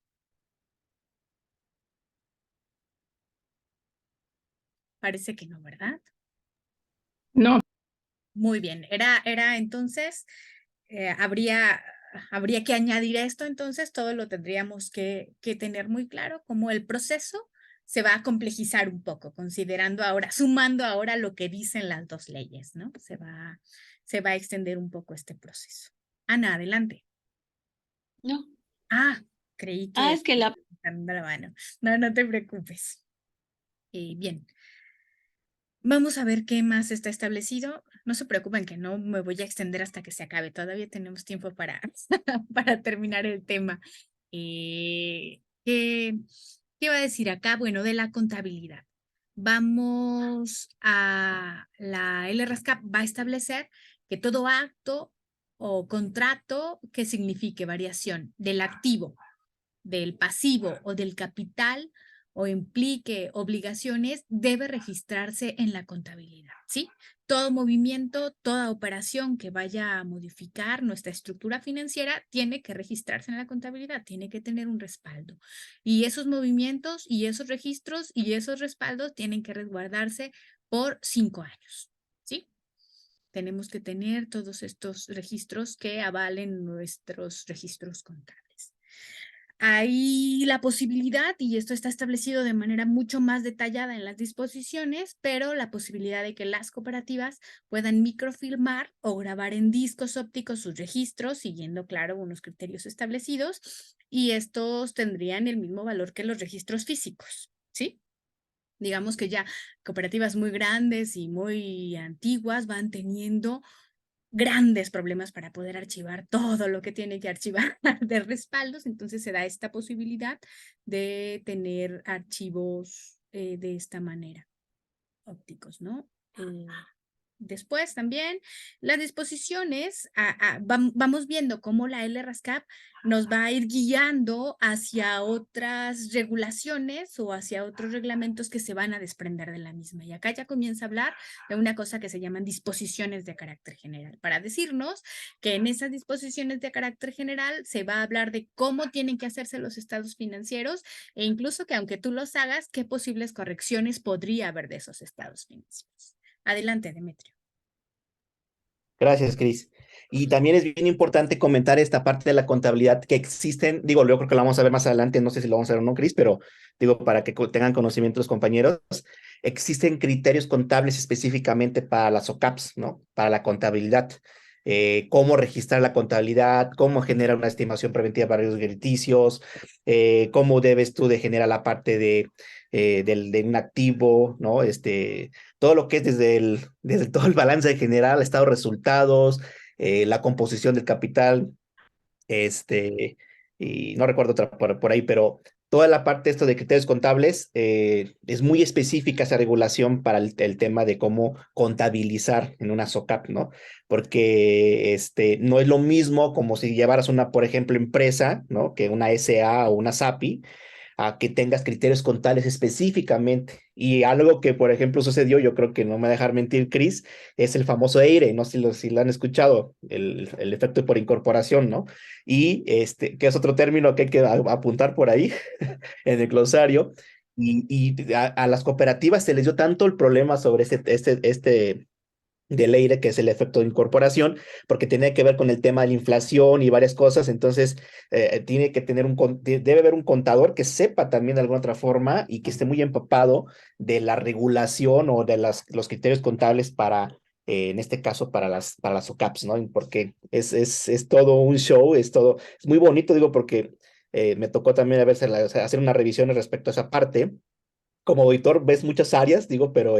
Parece que no, ¿verdad? No, Muy bien, era entonces, habría que añadir esto, entonces todo lo tendríamos que tener muy claro, como el proceso se va a complejizar un poco, considerando ahora, sumando ahora lo que dicen las dos leyes, ¿no? Se va a extender un poco este proceso. Ana, adelante. No. Creí que Es que la levantando la mano. No, no te preocupes. Bien. Vamos a ver qué más está establecido. No se preocupen que no me voy a extender hasta que se acabe. Todavía tenemos tiempo para, para terminar el tema. ¿Qué iba a decir acá? Bueno, de la contabilidad. Vamos a la LRASCAP va a establecer que todo acto o contrato que signifique variación del activo, del pasivo o del capital o implique obligaciones, debe registrarse en la contabilidad, ¿sí? Todo movimiento, toda operación que vaya a modificar nuestra estructura financiera tiene que registrarse en la contabilidad, tiene que tener un respaldo. Y esos movimientos y esos registros y esos respaldos tienen que resguardarse por 5 años, ¿sí? Tenemos que tener todos estos registros que avalen nuestros registros contables. Hay la posibilidad, y esto está establecido de manera mucho más detallada en las disposiciones, pero la posibilidad de que las cooperativas puedan microfilmar o grabar en discos ópticos sus registros, siguiendo, claro, unos criterios establecidos, y estos tendrían el mismo valor que los registros físicos, ¿sí? Digamos que ya cooperativas muy grandes y muy antiguas van teniendo grandes problemas para poder archivar todo lo que tiene que archivar de respaldos, entonces se da esta posibilidad de tener archivos de esta manera, ópticos, ¿no? Después también las disposiciones, vamos viendo cómo la LRASCAP nos va a ir guiando hacia otras regulaciones o hacia otros reglamentos que se van a desprender de la misma. Y acá ya comienza a hablar de una cosa que se llaman disposiciones de carácter general, para decirnos que en esas disposiciones de carácter general se va a hablar de cómo tienen que hacerse los estados financieros e incluso que aunque tú los hagas, qué posibles correcciones podría haber de esos estados financieros. Adelante, Demetrio. Gracias, Cris. Y también es bien importante comentar esta parte de la contabilidad que existen, digo, yo creo que lo vamos a ver más adelante, no sé si lo vamos a ver o no, Cris, pero digo, para que tengan conocimiento los compañeros, existen criterios contables específicamente para las OCAPs, ¿no? Para la contabilidad. Cómo registrar la contabilidad, cómo generar una estimación preventiva para riesgos crediticios, cómo debes tú de generar la parte de un activo, ¿no? Todo lo que es desde todo el balance general, estado de resultados, la composición del capital, y no recuerdo otra por ahí, pero toda la parte esto de criterios contables, es muy específica esa regulación para el tema de cómo contabilizar en una SOCAP, ¿no? Porque no es lo mismo como si llevaras una, por ejemplo, empresa, ¿no? Que una SA o una SAPI, a que tengas criterios contables específicamente. Y algo que, por ejemplo, sucedió, yo creo que no me va a dejar mentir, Chris, es el famoso EIRE, no sé si lo han escuchado, el efecto por incorporación, ¿no? Y que es otro término que hay que apuntar por ahí en el glosario. Y a las cooperativas se les dio tanto el problema sobre este del EIRE, que es el efecto de incorporación, porque tiene que ver con el tema de la inflación y varias cosas. Entonces tiene que tener debe haber un contador que sepa también de alguna otra forma y que esté muy empapado de la regulación o de los criterios contables para, en este caso, para las OCAPs, ¿no? Porque es todo un show, es muy bonito, digo, porque me tocó también hacer una revisión respecto a esa parte. Como auditor ves muchas áreas, digo, pero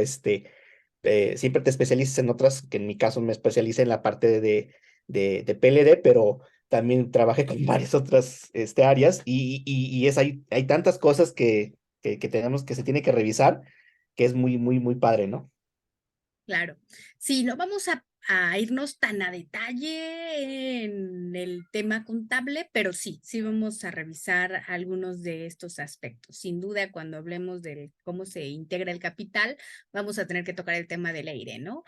siempre te especializas en otras, que en mi caso me especialicé en la parte de PLD, pero también trabajé con varias otras áreas y hay tantas cosas que tenemos que se tiene que revisar, que es muy, muy, muy padre, ¿no? Claro. Sí, no vamos a irnos tan a detalle en el tema contable, pero sí vamos a revisar algunos de estos aspectos. Sin duda, cuando hablemos de cómo se integra el capital, vamos a tener que tocar el tema del EIRE, ¿no?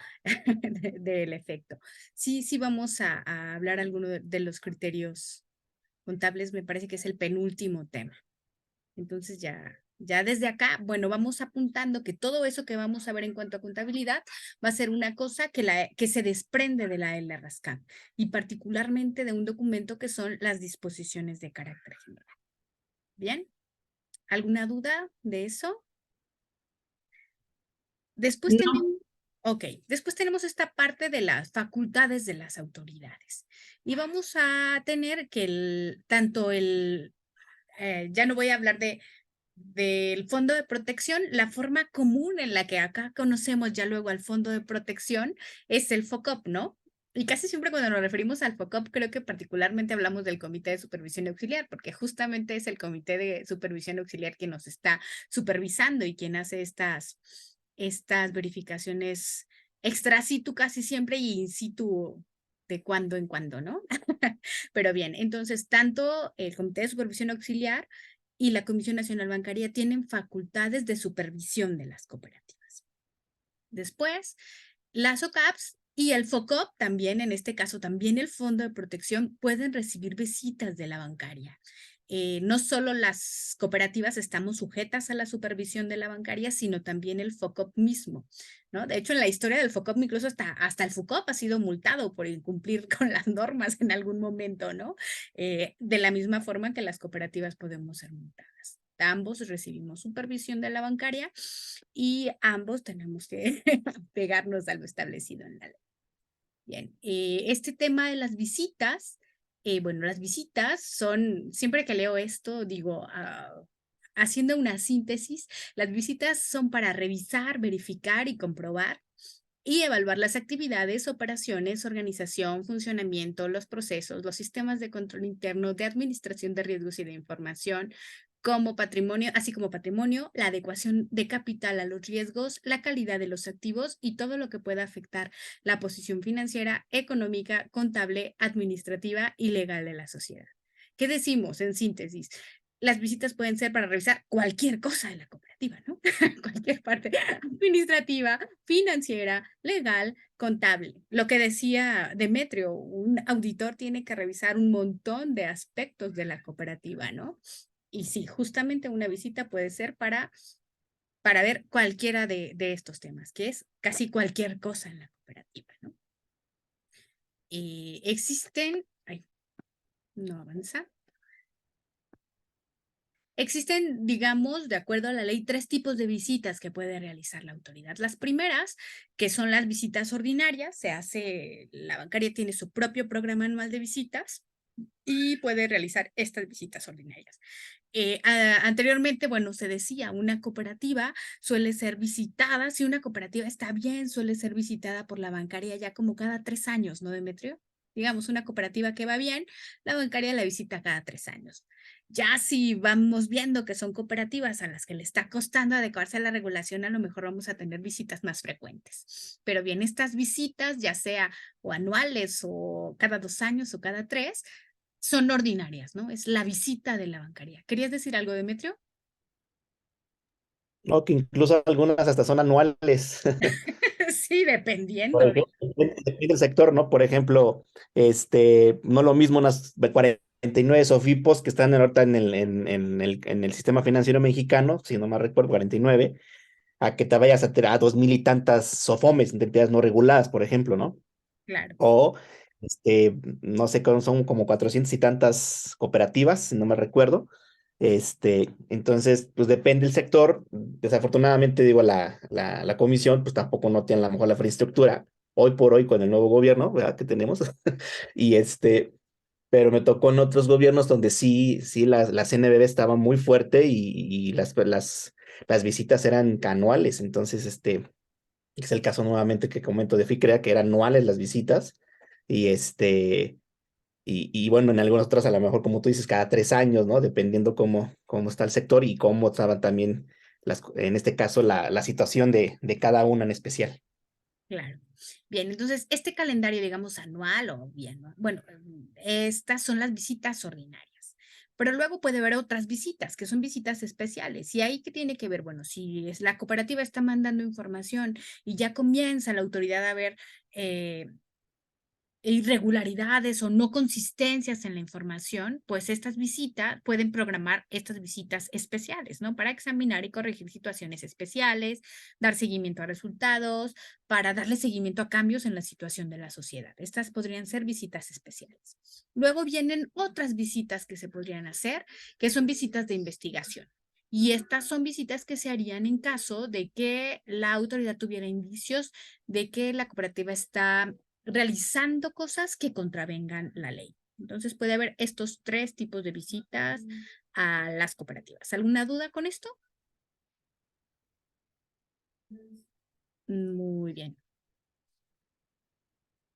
Del efecto. Sí, vamos a hablar alguno de los criterios contables, me parece que es el penúltimo tema. Entonces ya desde acá, bueno, vamos apuntando que todo eso que vamos a ver en cuanto a contabilidad va a ser una cosa que se desprende de la LRASCAP y particularmente de un documento que son las disposiciones de carácter general. ¿Bien? ¿Alguna duda de eso? Después No. después tenemos esta parte de las facultades de las autoridades y vamos a tener que ya no voy a hablar del fondo de protección, la forma común en la que acá conocemos ya luego al fondo de protección es el FOCOP, ¿no? Y casi siempre cuando nos referimos al FOCOP, creo que particularmente hablamos del Comité de Supervisión Auxiliar, porque justamente es el Comité de Supervisión Auxiliar quien nos está supervisando y quien hace estas verificaciones extra situ casi siempre y in situ de cuando en cuando, ¿no? Pero bien, entonces tanto el Comité de Supervisión Auxiliar y la Comisión Nacional Bancaria tienen facultades de supervisión de las cooperativas. Después, las OCAPs y el FOCOP también, en este caso también el Fondo de Protección, pueden recibir visitas de la bancaria. No solo las cooperativas estamos sujetas a la supervisión de la bancaria, sino también el FOCOP mismo, ¿no? De hecho, en la historia del FOCOP, incluso hasta el FOCOP ha sido multado por incumplir con las normas en algún momento, ¿no? De la misma forma que las cooperativas podemos ser multadas. Ambos recibimos supervisión de la bancaria y ambos tenemos que pegarnos a lo establecido en la ley. Bien, este tema de las visitas, bueno, las visitas son, siempre que leo esto, digo, haciendo una síntesis, las visitas son para revisar, verificar y comprobar y evaluar las actividades, operaciones, organización, funcionamiento, los procesos, los sistemas de control interno, de administración de riesgos y de información, como patrimonio, así como patrimonio, la adecuación de capital a los riesgos, la calidad de los activos y todo lo que pueda afectar la posición financiera, económica, contable, administrativa y legal de la sociedad. ¿Qué decimos en síntesis? Las visitas pueden ser para revisar cualquier cosa de la cooperativa, ¿no? Cualquier parte administrativa, financiera, legal, contable. Lo que decía Demetrio, un auditor tiene que revisar un montón de aspectos de la cooperativa, ¿no? Y sí, justamente una visita puede ser para ver cualquiera de estos temas, que es casi cualquier cosa en la cooperativa, ¿no? Existen, no avanza. Existen, digamos, de acuerdo a la ley, 3 tipos de visitas que puede realizar la autoridad. Las primeras, que son las visitas ordinarias, la bancaria tiene su propio programa anual de visitas y puede realizar estas visitas ordinarias. Anteriormente, bueno, se decía, una cooperativa suele ser visitada, si una cooperativa está bien, suele ser visitada por la bancaria ya como cada 3 años, ¿no, Demetrio? Digamos, una cooperativa que va bien, la bancaria la visita cada 3 años. Ya si vamos viendo que son cooperativas a las que le está costando adecuarse a la regulación, a lo mejor vamos a tener visitas más frecuentes. Pero bien, estas visitas, ya sea o anuales o cada 2 años o cada 3, son ordinarias, ¿no? Es la visita de la bancaria. ¿Querías decir algo, Demetrio? ¿no? Que incluso algunas hasta son anuales. Sí, Por dependiendo. ejemplo, depende del sector, ¿no? Por ejemplo, no lo mismo unas 49 SOFIPOS que están ahorita en el sistema financiero mexicano, si no me recuerdo, 49, a que te vayas a 2000 y tantas SOFOMES, entidades no reguladas, por ejemplo, ¿no? Claro, O, no sé, son como 400 y tantas cooperativas, si no me recuerdo. Entonces, pues depende del sector. Desafortunadamente, digo, la comisión, pues tampoco no tiene a lo mejor la infraestructura hoy por hoy con el nuevo gobierno, ¿verdad? Que tenemos. Y pero me tocó en otros gobiernos donde sí, la CNBV estaba muy fuerte y las visitas eran anuales. Entonces, es el caso nuevamente que comento de FICREA, que eran anuales las visitas. Y y bueno, en algunas otras a lo mejor, como tú dices, cada 3 años, ¿no? Dependiendo cómo está el sector y cómo estaban también, en este caso, la situación de cada una en especial. claro. Bien, entonces este calendario, digamos, anual o bien, ¿no? Bueno, estas son las visitas ordinarias. Pero luego puede haber otras visitas, que son visitas especiales. ¿Y ahí qué tiene que ver? Bueno, si es la cooperativa está mandando información y ya comienza la autoridad a ver irregularidades o no consistencias en la información, pues estas visitas pueden programar estas visitas especiales, ¿no? Para examinar y corregir situaciones especiales, dar seguimiento a resultados, para darle seguimiento a cambios en la situación de la sociedad. Estas podrían ser visitas especiales. Luego vienen otras visitas que se podrían hacer, que son visitas de investigación. Y estas son visitas que se harían en caso de que la autoridad tuviera indicios de que la cooperativa está realizando cosas que contravengan la ley. Entonces puede haber estos 3 tipos de visitas a las cooperativas. ¿Alguna duda con esto? Muy bien.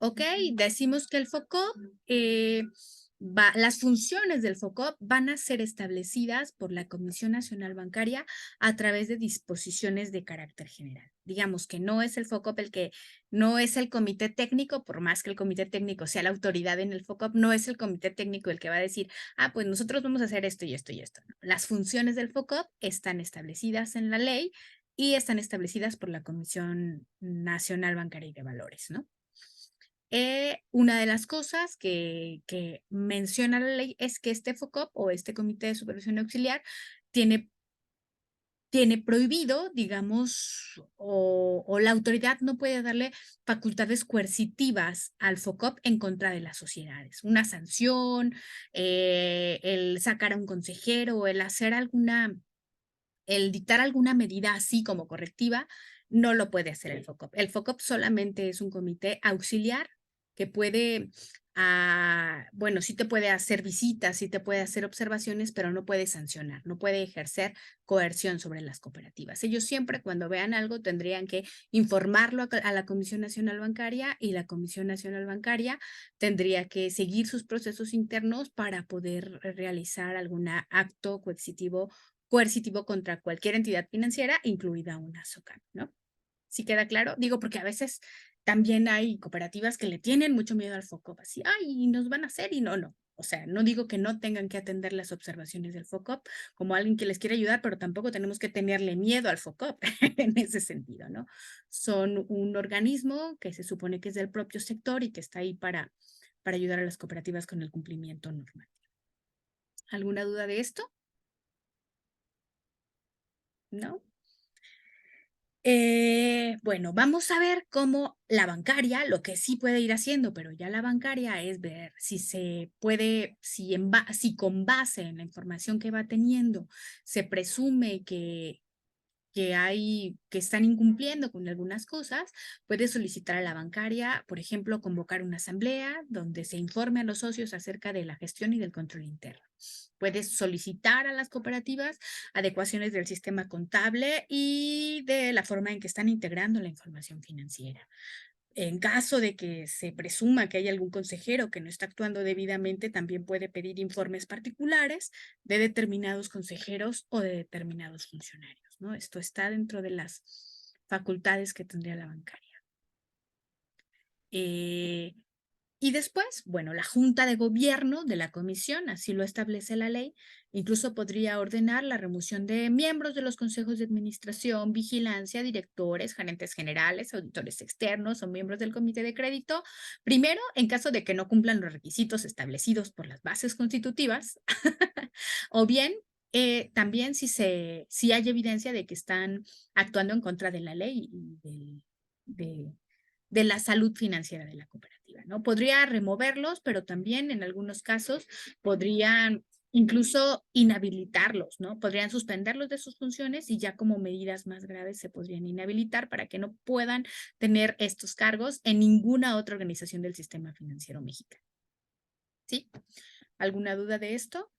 Ok, decimos que el FOCOP, las funciones del FOCOP van a ser establecidas por la Comisión Nacional Bancaria a través de disposiciones de carácter general. Digamos que no es el FOCOP no es el comité técnico, por más que el comité técnico sea la autoridad en el FOCOP, no es el comité técnico el que va a decir, pues nosotros vamos a hacer esto y esto y esto. No. Las funciones del FOCOP están establecidas en la ley y están establecidas por la Comisión Nacional Bancaria y de Valores, ¿no? Una de las cosas que menciona la ley es que este FOCOP o este Comité de Supervisión Auxiliar tiene prohibido, digamos, o la autoridad no puede darle facultades coercitivas al FOCOP en contra de las sociedades. Una sanción, el sacar a un consejero, el dictar alguna medida así como correctiva, no lo puede hacer el FOCOP. El FOCOP solamente es un comité auxiliar que puede, bueno, sí te puede hacer visitas, sí te puede hacer observaciones, pero no puede sancionar, no puede ejercer coerción sobre las cooperativas. Ellos siempre cuando vean algo tendrían que informarlo a la Comisión Nacional Bancaria y la Comisión Nacional Bancaria tendría que seguir sus procesos internos para poder realizar algún acto coercitivo contra cualquier entidad financiera, incluida una SOCAM, ¿no? ¿Sí queda claro? Digo, porque a veces también hay cooperativas que le tienen mucho miedo al FOCOP, así, y nos van a hacer y no. O sea, no digo que no tengan que atender las observaciones del FOCOP como alguien que les quiere ayudar, pero tampoco tenemos que tenerle miedo al FOCOP en ese sentido, ¿no? Son un organismo que se supone que es del propio sector y que está ahí para ayudar a las cooperativas con el cumplimiento normal. ¿Alguna duda de esto? ¿No? Bueno, vamos a ver cómo la bancaria, lo que sí puede ir haciendo, pero ya la bancaria es ver si se puede, si con base en la información que va teniendo, se presume que están incumpliendo con algunas cosas, puede solicitar a la bancaria, por ejemplo, convocar una asamblea donde se informe a los socios acerca de la gestión y del control interno. Puedes solicitar a las cooperativas adecuaciones del sistema contable y de la forma en que están integrando la información financiera. En caso de que se presuma que hay algún consejero que no está actuando debidamente, también puede pedir informes particulares de determinados consejeros o de determinados funcionarios, ¿no? Esto está dentro de las facultades que tendría la bancaria. Y después, bueno, la Junta de Gobierno de la Comisión, así lo establece la ley, incluso podría ordenar la remoción de miembros de los consejos de administración, vigilancia, directores, gerentes generales, auditores externos o miembros del comité de crédito, primero en caso de que no cumplan los requisitos establecidos por las bases constitutivas, o bien también si hay evidencia de que están actuando en contra de la ley y de la salud financiera de la cooperativa, ¿no? Podría removerlos, pero también en algunos casos podrían incluso inhabilitarlos, ¿no? Podrían suspenderlos de sus funciones y ya como medidas más graves se podrían inhabilitar para que no puedan tener estos cargos en ninguna otra organización del sistema financiero mexicano. ¿Sí? ¿Alguna duda de esto?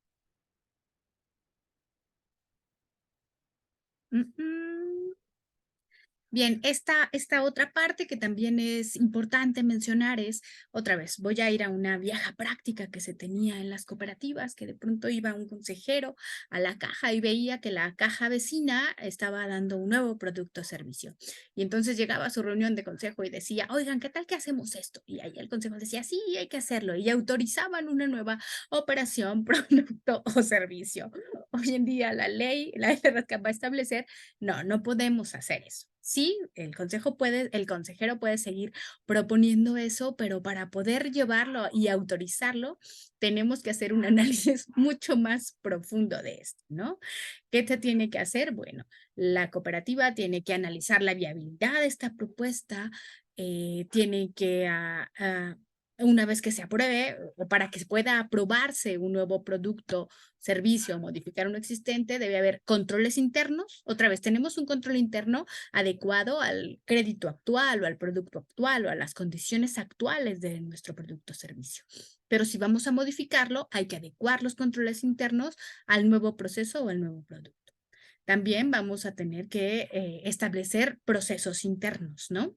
Bien, esta otra parte que también es importante mencionar es, otra vez, voy a ir a una vieja práctica que se tenía en las cooperativas, que de pronto iba un consejero a la caja y veía que la caja vecina estaba dando un nuevo producto o servicio. Y entonces llegaba a su reunión de consejo y decía, oigan, ¿qué tal que hacemos esto? Y ahí el consejo decía, sí, hay que hacerlo. Y autorizaban una nueva operación, producto o servicio. Hoy en día la ley va a establecer, no podemos hacer eso. Sí, el consejero puede seguir proponiendo eso, pero para poder llevarlo y autorizarlo, tenemos que hacer un análisis mucho más profundo de esto, ¿no? ¿Qué se tiene que hacer? Bueno, la cooperativa tiene que analizar la viabilidad de esta propuesta, tiene que una vez que se apruebe o para que pueda aprobarse un nuevo producto, servicio o modificar uno existente, debe haber controles internos. Otra vez, tenemos un control interno adecuado al crédito actual o al producto actual o a las condiciones actuales de nuestro producto o servicio. Pero si vamos a modificarlo, hay que adecuar los controles internos al nuevo proceso o al nuevo producto. También vamos a tener que establecer procesos internos, ¿no?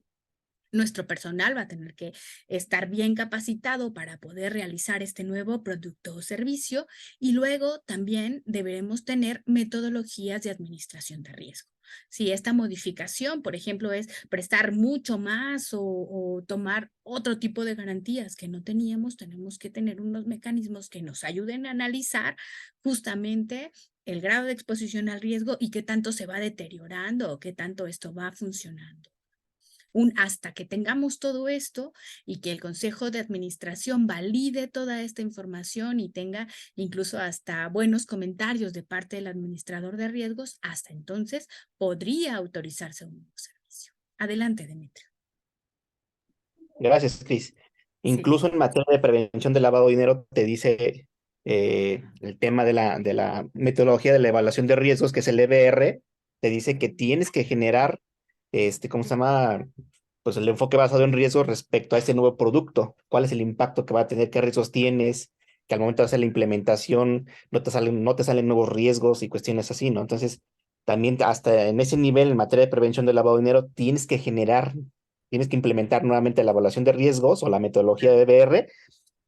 Nuestro personal va a tener que estar bien capacitado para poder realizar este nuevo producto o servicio y luego también deberemos tener metodologías de administración de riesgo. Si esta modificación, por ejemplo, es prestar mucho más o tomar otro tipo de garantías que no teníamos, tenemos que tener unos mecanismos que nos ayuden a analizar justamente el grado de exposición al riesgo y qué tanto se va deteriorando o qué tanto esto va funcionando. Hasta que tengamos todo esto y que el Consejo de Administración valide toda esta información y tenga incluso hasta buenos comentarios de parte del administrador de riesgos, hasta entonces podría autorizarse un nuevo servicio. Adelante, Demetrio. Gracias, Cris. Incluso en materia de prevención del lavado de dinero te dice el tema de la metodología de la evaluación de riesgos, que es el EBR, te dice que tienes que generar, ¿cómo se llama? Pues el enfoque basado en riesgos respecto a ese nuevo producto. ¿Cuál es el impacto que va a tener? ¿Qué riesgos tienes? Que al momento de hacer la implementación no te salen nuevos riesgos y cuestiones así, ¿no? Entonces, también hasta en ese nivel, en materia de prevención del lavado de dinero, tienes que implementar nuevamente la evaluación de riesgos o la metodología de EBR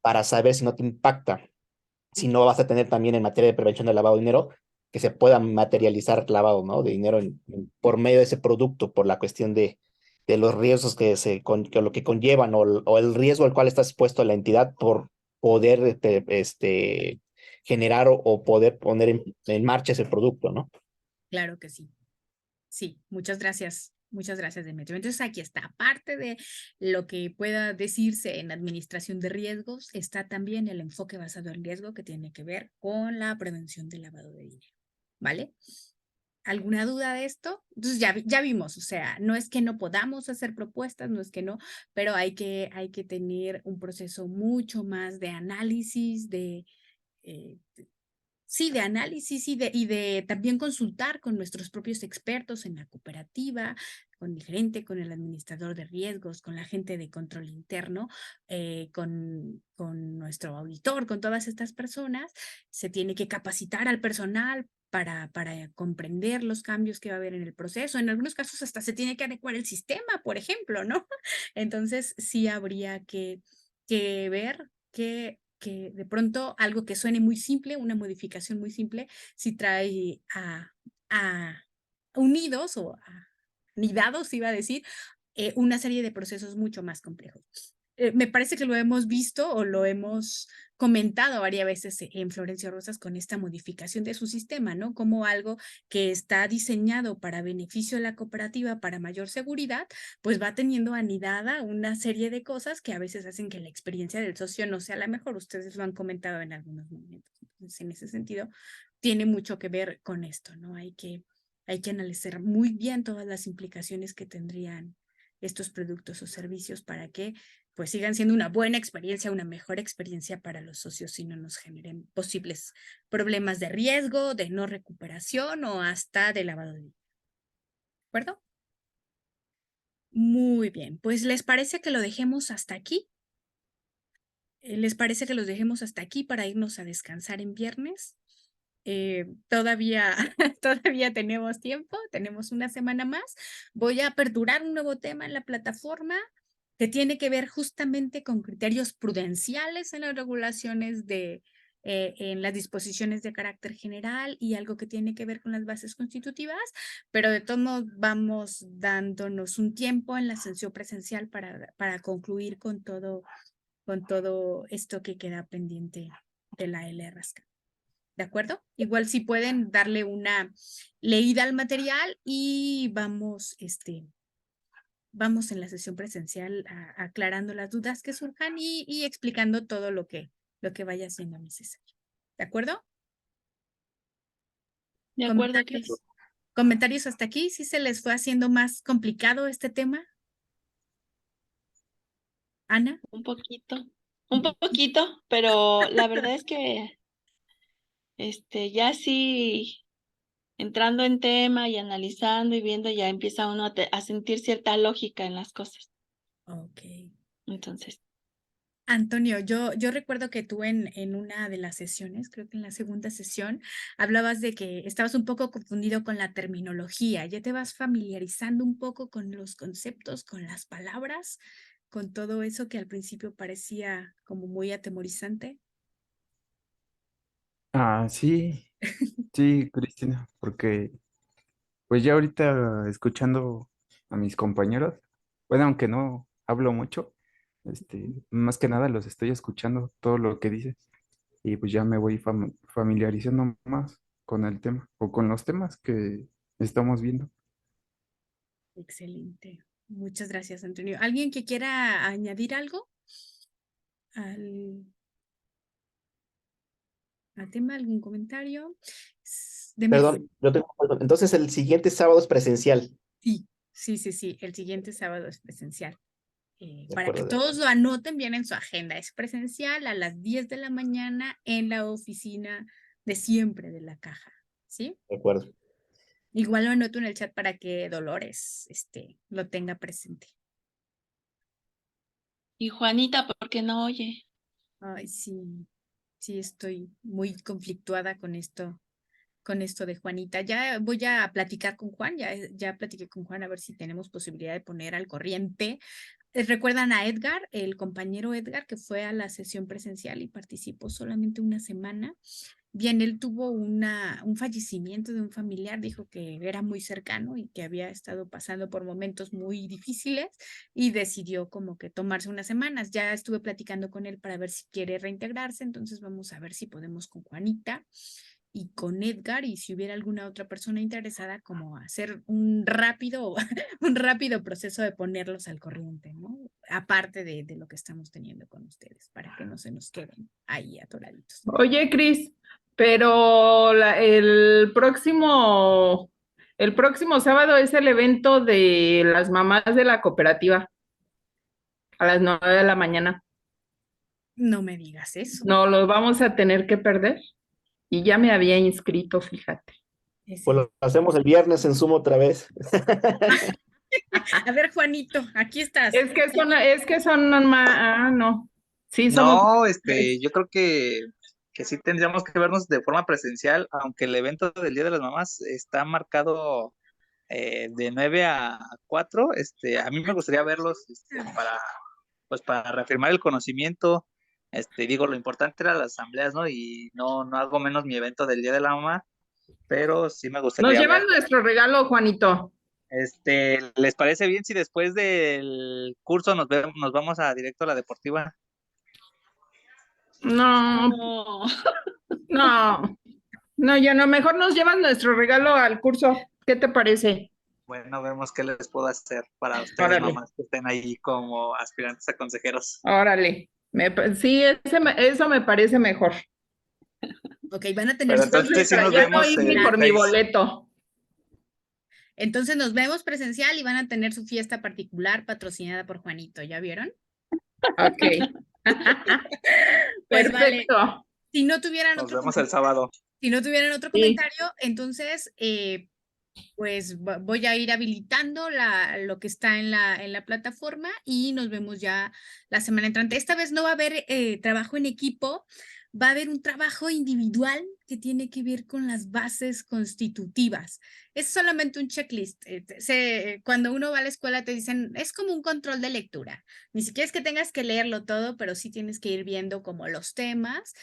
para saber si no te impacta. Si no, vas a tener también en materia de prevención del lavado de dinero que se pueda materializar lavado, ¿no? de dinero por medio de ese producto, por la cuestión de los riesgos que lo que conllevan o el riesgo al cual está expuesto la entidad por poder generar o poder poner en marcha ese producto, ¿no? Claro que sí. Sí, muchas gracias. Muchas gracias, Demetrio. Entonces, aquí está. Aparte de lo que pueda decirse en administración de riesgos, está también el enfoque basado en riesgo que tiene que ver con la prevención del lavado de dinero. ¿Vale? ¿Alguna duda de esto? Entonces, ya vimos, o sea, no es que no podamos hacer propuestas, no es que no, pero hay que tener un proceso mucho más de análisis, sí, de análisis y de también consultar con nuestros propios expertos en la cooperativa, con el gerente, con el administrador de riesgos, con la gente de control interno, con nuestro auditor, con todas estas personas. Se tiene que capacitar al personal para comprender los cambios que va a haber en el proceso. En algunos casos hasta se tiene que adecuar el sistema, por ejemplo, ¿no? Entonces sí habría que ver que de pronto algo que suene muy simple, una modificación muy simple, si trae a unidos o anidados, iba a decir, una serie de procesos mucho más complejos. Me parece que lo hemos visto o lo hemos comentado varias veces en Florencia Rosas con esta modificación de su sistema, ¿no? Como algo que está diseñado para beneficio de la cooperativa, para mayor seguridad, pues va teniendo anidada una serie de cosas que a veces hacen que la experiencia del socio no sea la mejor. Ustedes lo han comentado en algunos momentos. Entonces, en ese sentido, tiene mucho que ver con esto, ¿no? Hay que analizar muy bien todas las implicaciones que tendrían estos productos o servicios para que pues sigan siendo una buena experiencia, una mejor experiencia para los socios y no nos generen posibles problemas de riesgo, de no recuperación o hasta de lavado de dinero. ¿De acuerdo? Muy bien, pues ¿les parece que lo dejemos hasta aquí? ¿Les parece que los dejemos hasta aquí para irnos a descansar en viernes? Todavía tenemos tiempo, tenemos una semana más. Voy a aperturar un nuevo tema en la plataforma que tiene que ver justamente con criterios prudenciales en las regulaciones en las disposiciones de carácter general y algo que tiene que ver con las bases constitutivas, pero de todos modos vamos dándonos un tiempo en la sesión presencial para concluir con todo esto que queda pendiente de la LRASCA. ¿De acuerdo? Igual si pueden darle una leída al material y vamos en la sesión presencial aclarando las dudas que surjan y explicando todo lo que vaya siendo necesario. ¿De acuerdo? De acuerdo, Cris. ¿Comentarios hasta aquí? ¿Sí se les fue haciendo más complicado este tema? Ana. Un poquito, pero la verdad es que ya sí, entrando en tema y analizando y viendo, ya empieza uno a sentir cierta lógica en las cosas. Ok. Entonces, Antonio, yo recuerdo que tú en una de las sesiones, creo que en la segunda sesión, hablabas de que estabas un poco confundido con la terminología. ¿Ya te vas familiarizando un poco con los conceptos, con las palabras, con todo eso que al principio parecía como muy atemorizante? Sí, sí, Cristina, porque pues ya ahorita escuchando a mis compañeros, bueno, aunque no hablo mucho, más que nada los estoy escuchando todo lo que dices y pues ya me voy familiarizando más con el tema o con los temas que estamos viendo. Excelente. Muchas gracias, Antonio. ¿Alguien que quiera añadir algo al tema? ¿Algún comentario? Perdón, entonces el siguiente sábado es presencial. Sí. El siguiente sábado es presencial. Para que acuerdo, de todos lo anoten bien en su agenda. Es presencial a las 10 de la mañana en la oficina de siempre de la caja. ¿Sí? De acuerdo. Igual lo anoto en el chat para que Dolores lo tenga presente. y Juanita, ¿por qué no oye? Ay, sí. Sí, estoy muy conflictuada con esto de Juanita. Ya voy a platicar con Juan, ya platiqué con Juan a ver si tenemos posibilidad de poner al corriente. ¿Recuerdan a Edgar, el compañero Edgar, que fue a la sesión presencial y participó solamente una semana? Bien, él tuvo un fallecimiento de un familiar, dijo que era muy cercano y que había estado pasando por momentos muy difíciles y decidió como que tomarse unas semanas. Ya estuve platicando con él para ver si quiere reintegrarse, entonces vamos a ver si podemos con Juanita y con Edgar y si hubiera alguna otra persona interesada como hacer un rápido proceso de ponerlos al corriente, ¿no? Aparte de lo que estamos teniendo con ustedes, para que no se nos queden ahí atoraditos. Oye, Cris, pero el próximo sábado es el evento de las mamás de la cooperativa a las 9 de la mañana. No me digas eso. No, lo vamos a tener que perder. Y ya me había inscrito, fíjate. Pues lo hacemos el viernes en Zoom otra vez. A ver, Juanito, aquí estás. Es que son más, no. Sí, somos. No, yo creo que que sí tendríamos que vernos de forma presencial, aunque el evento del Día de las Mamás está marcado de 9 a 4. A mí me gustaría verlos pues para reafirmar el conocimiento. Digo, lo importante era las asambleas, ¿no? Y no hago menos mi evento del Día de la Mamá, pero sí me Nos gustaría llevan ver. nuestro regalo, Juanito. ¿Les parece bien si después del curso nos vamos a directo a la deportiva? No, No. no, ya no, mejor nos llevan nuestro regalo al curso. ¿Qué te parece? Bueno, vemos qué les puedo hacer para ustedes, Órale. mamás, que estén ahí como aspirantes a consejeros. Órale. Sí, eso me parece mejor. Ok, van a tener Pero su entonces fiesta sí nos Para ya no vemos ir ni el por mi 6. boleto. Entonces nos vemos presencial y van a tener su fiesta particular patrocinada por Juanito, ¿ya vieron? Ok. Pues vale, Perfecto. si no tuvieran Nos otro vemos el sábado. Si no tuvieran otro Sí. comentario, entonces pues voy a ir habilitando lo que está en la plataforma y nos vemos ya la semana entrante. Esta vez no va a haber trabajo en equipo, va a haber un trabajo individual que tiene que ver con las bases constitutivas. Es solamente un checklist. Cuando uno va a la escuela te dicen, es como un control de lectura. Ni siquiera es que tengas que leerlo todo, pero sí tienes que ir viendo como los temas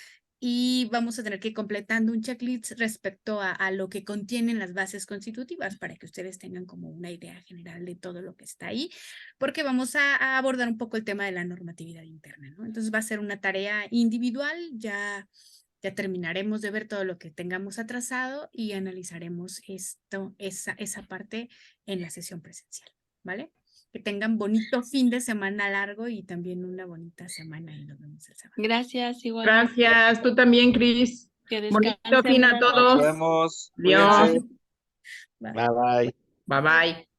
y vamos a tener que ir completando un checklist respecto a lo que contienen las bases constitutivas para que ustedes tengan como una idea general de todo lo que está ahí, porque vamos a abordar un poco el tema de la normatividad interna, ¿no? Entonces va a ser una tarea individual, ya terminaremos de ver todo lo que tengamos atrasado y analizaremos esa parte en la sesión presencial, ¿vale? Que tengan bonito fin de semana largo y también una bonita semana y nos vemos el sábado. Gracias, igual. Gracias. Tú también, Cris. Que Bonito descansen, fin a buenas todos. Nos vemos. Adiós. Cuídense. Bye. Bye bye. Bye bye.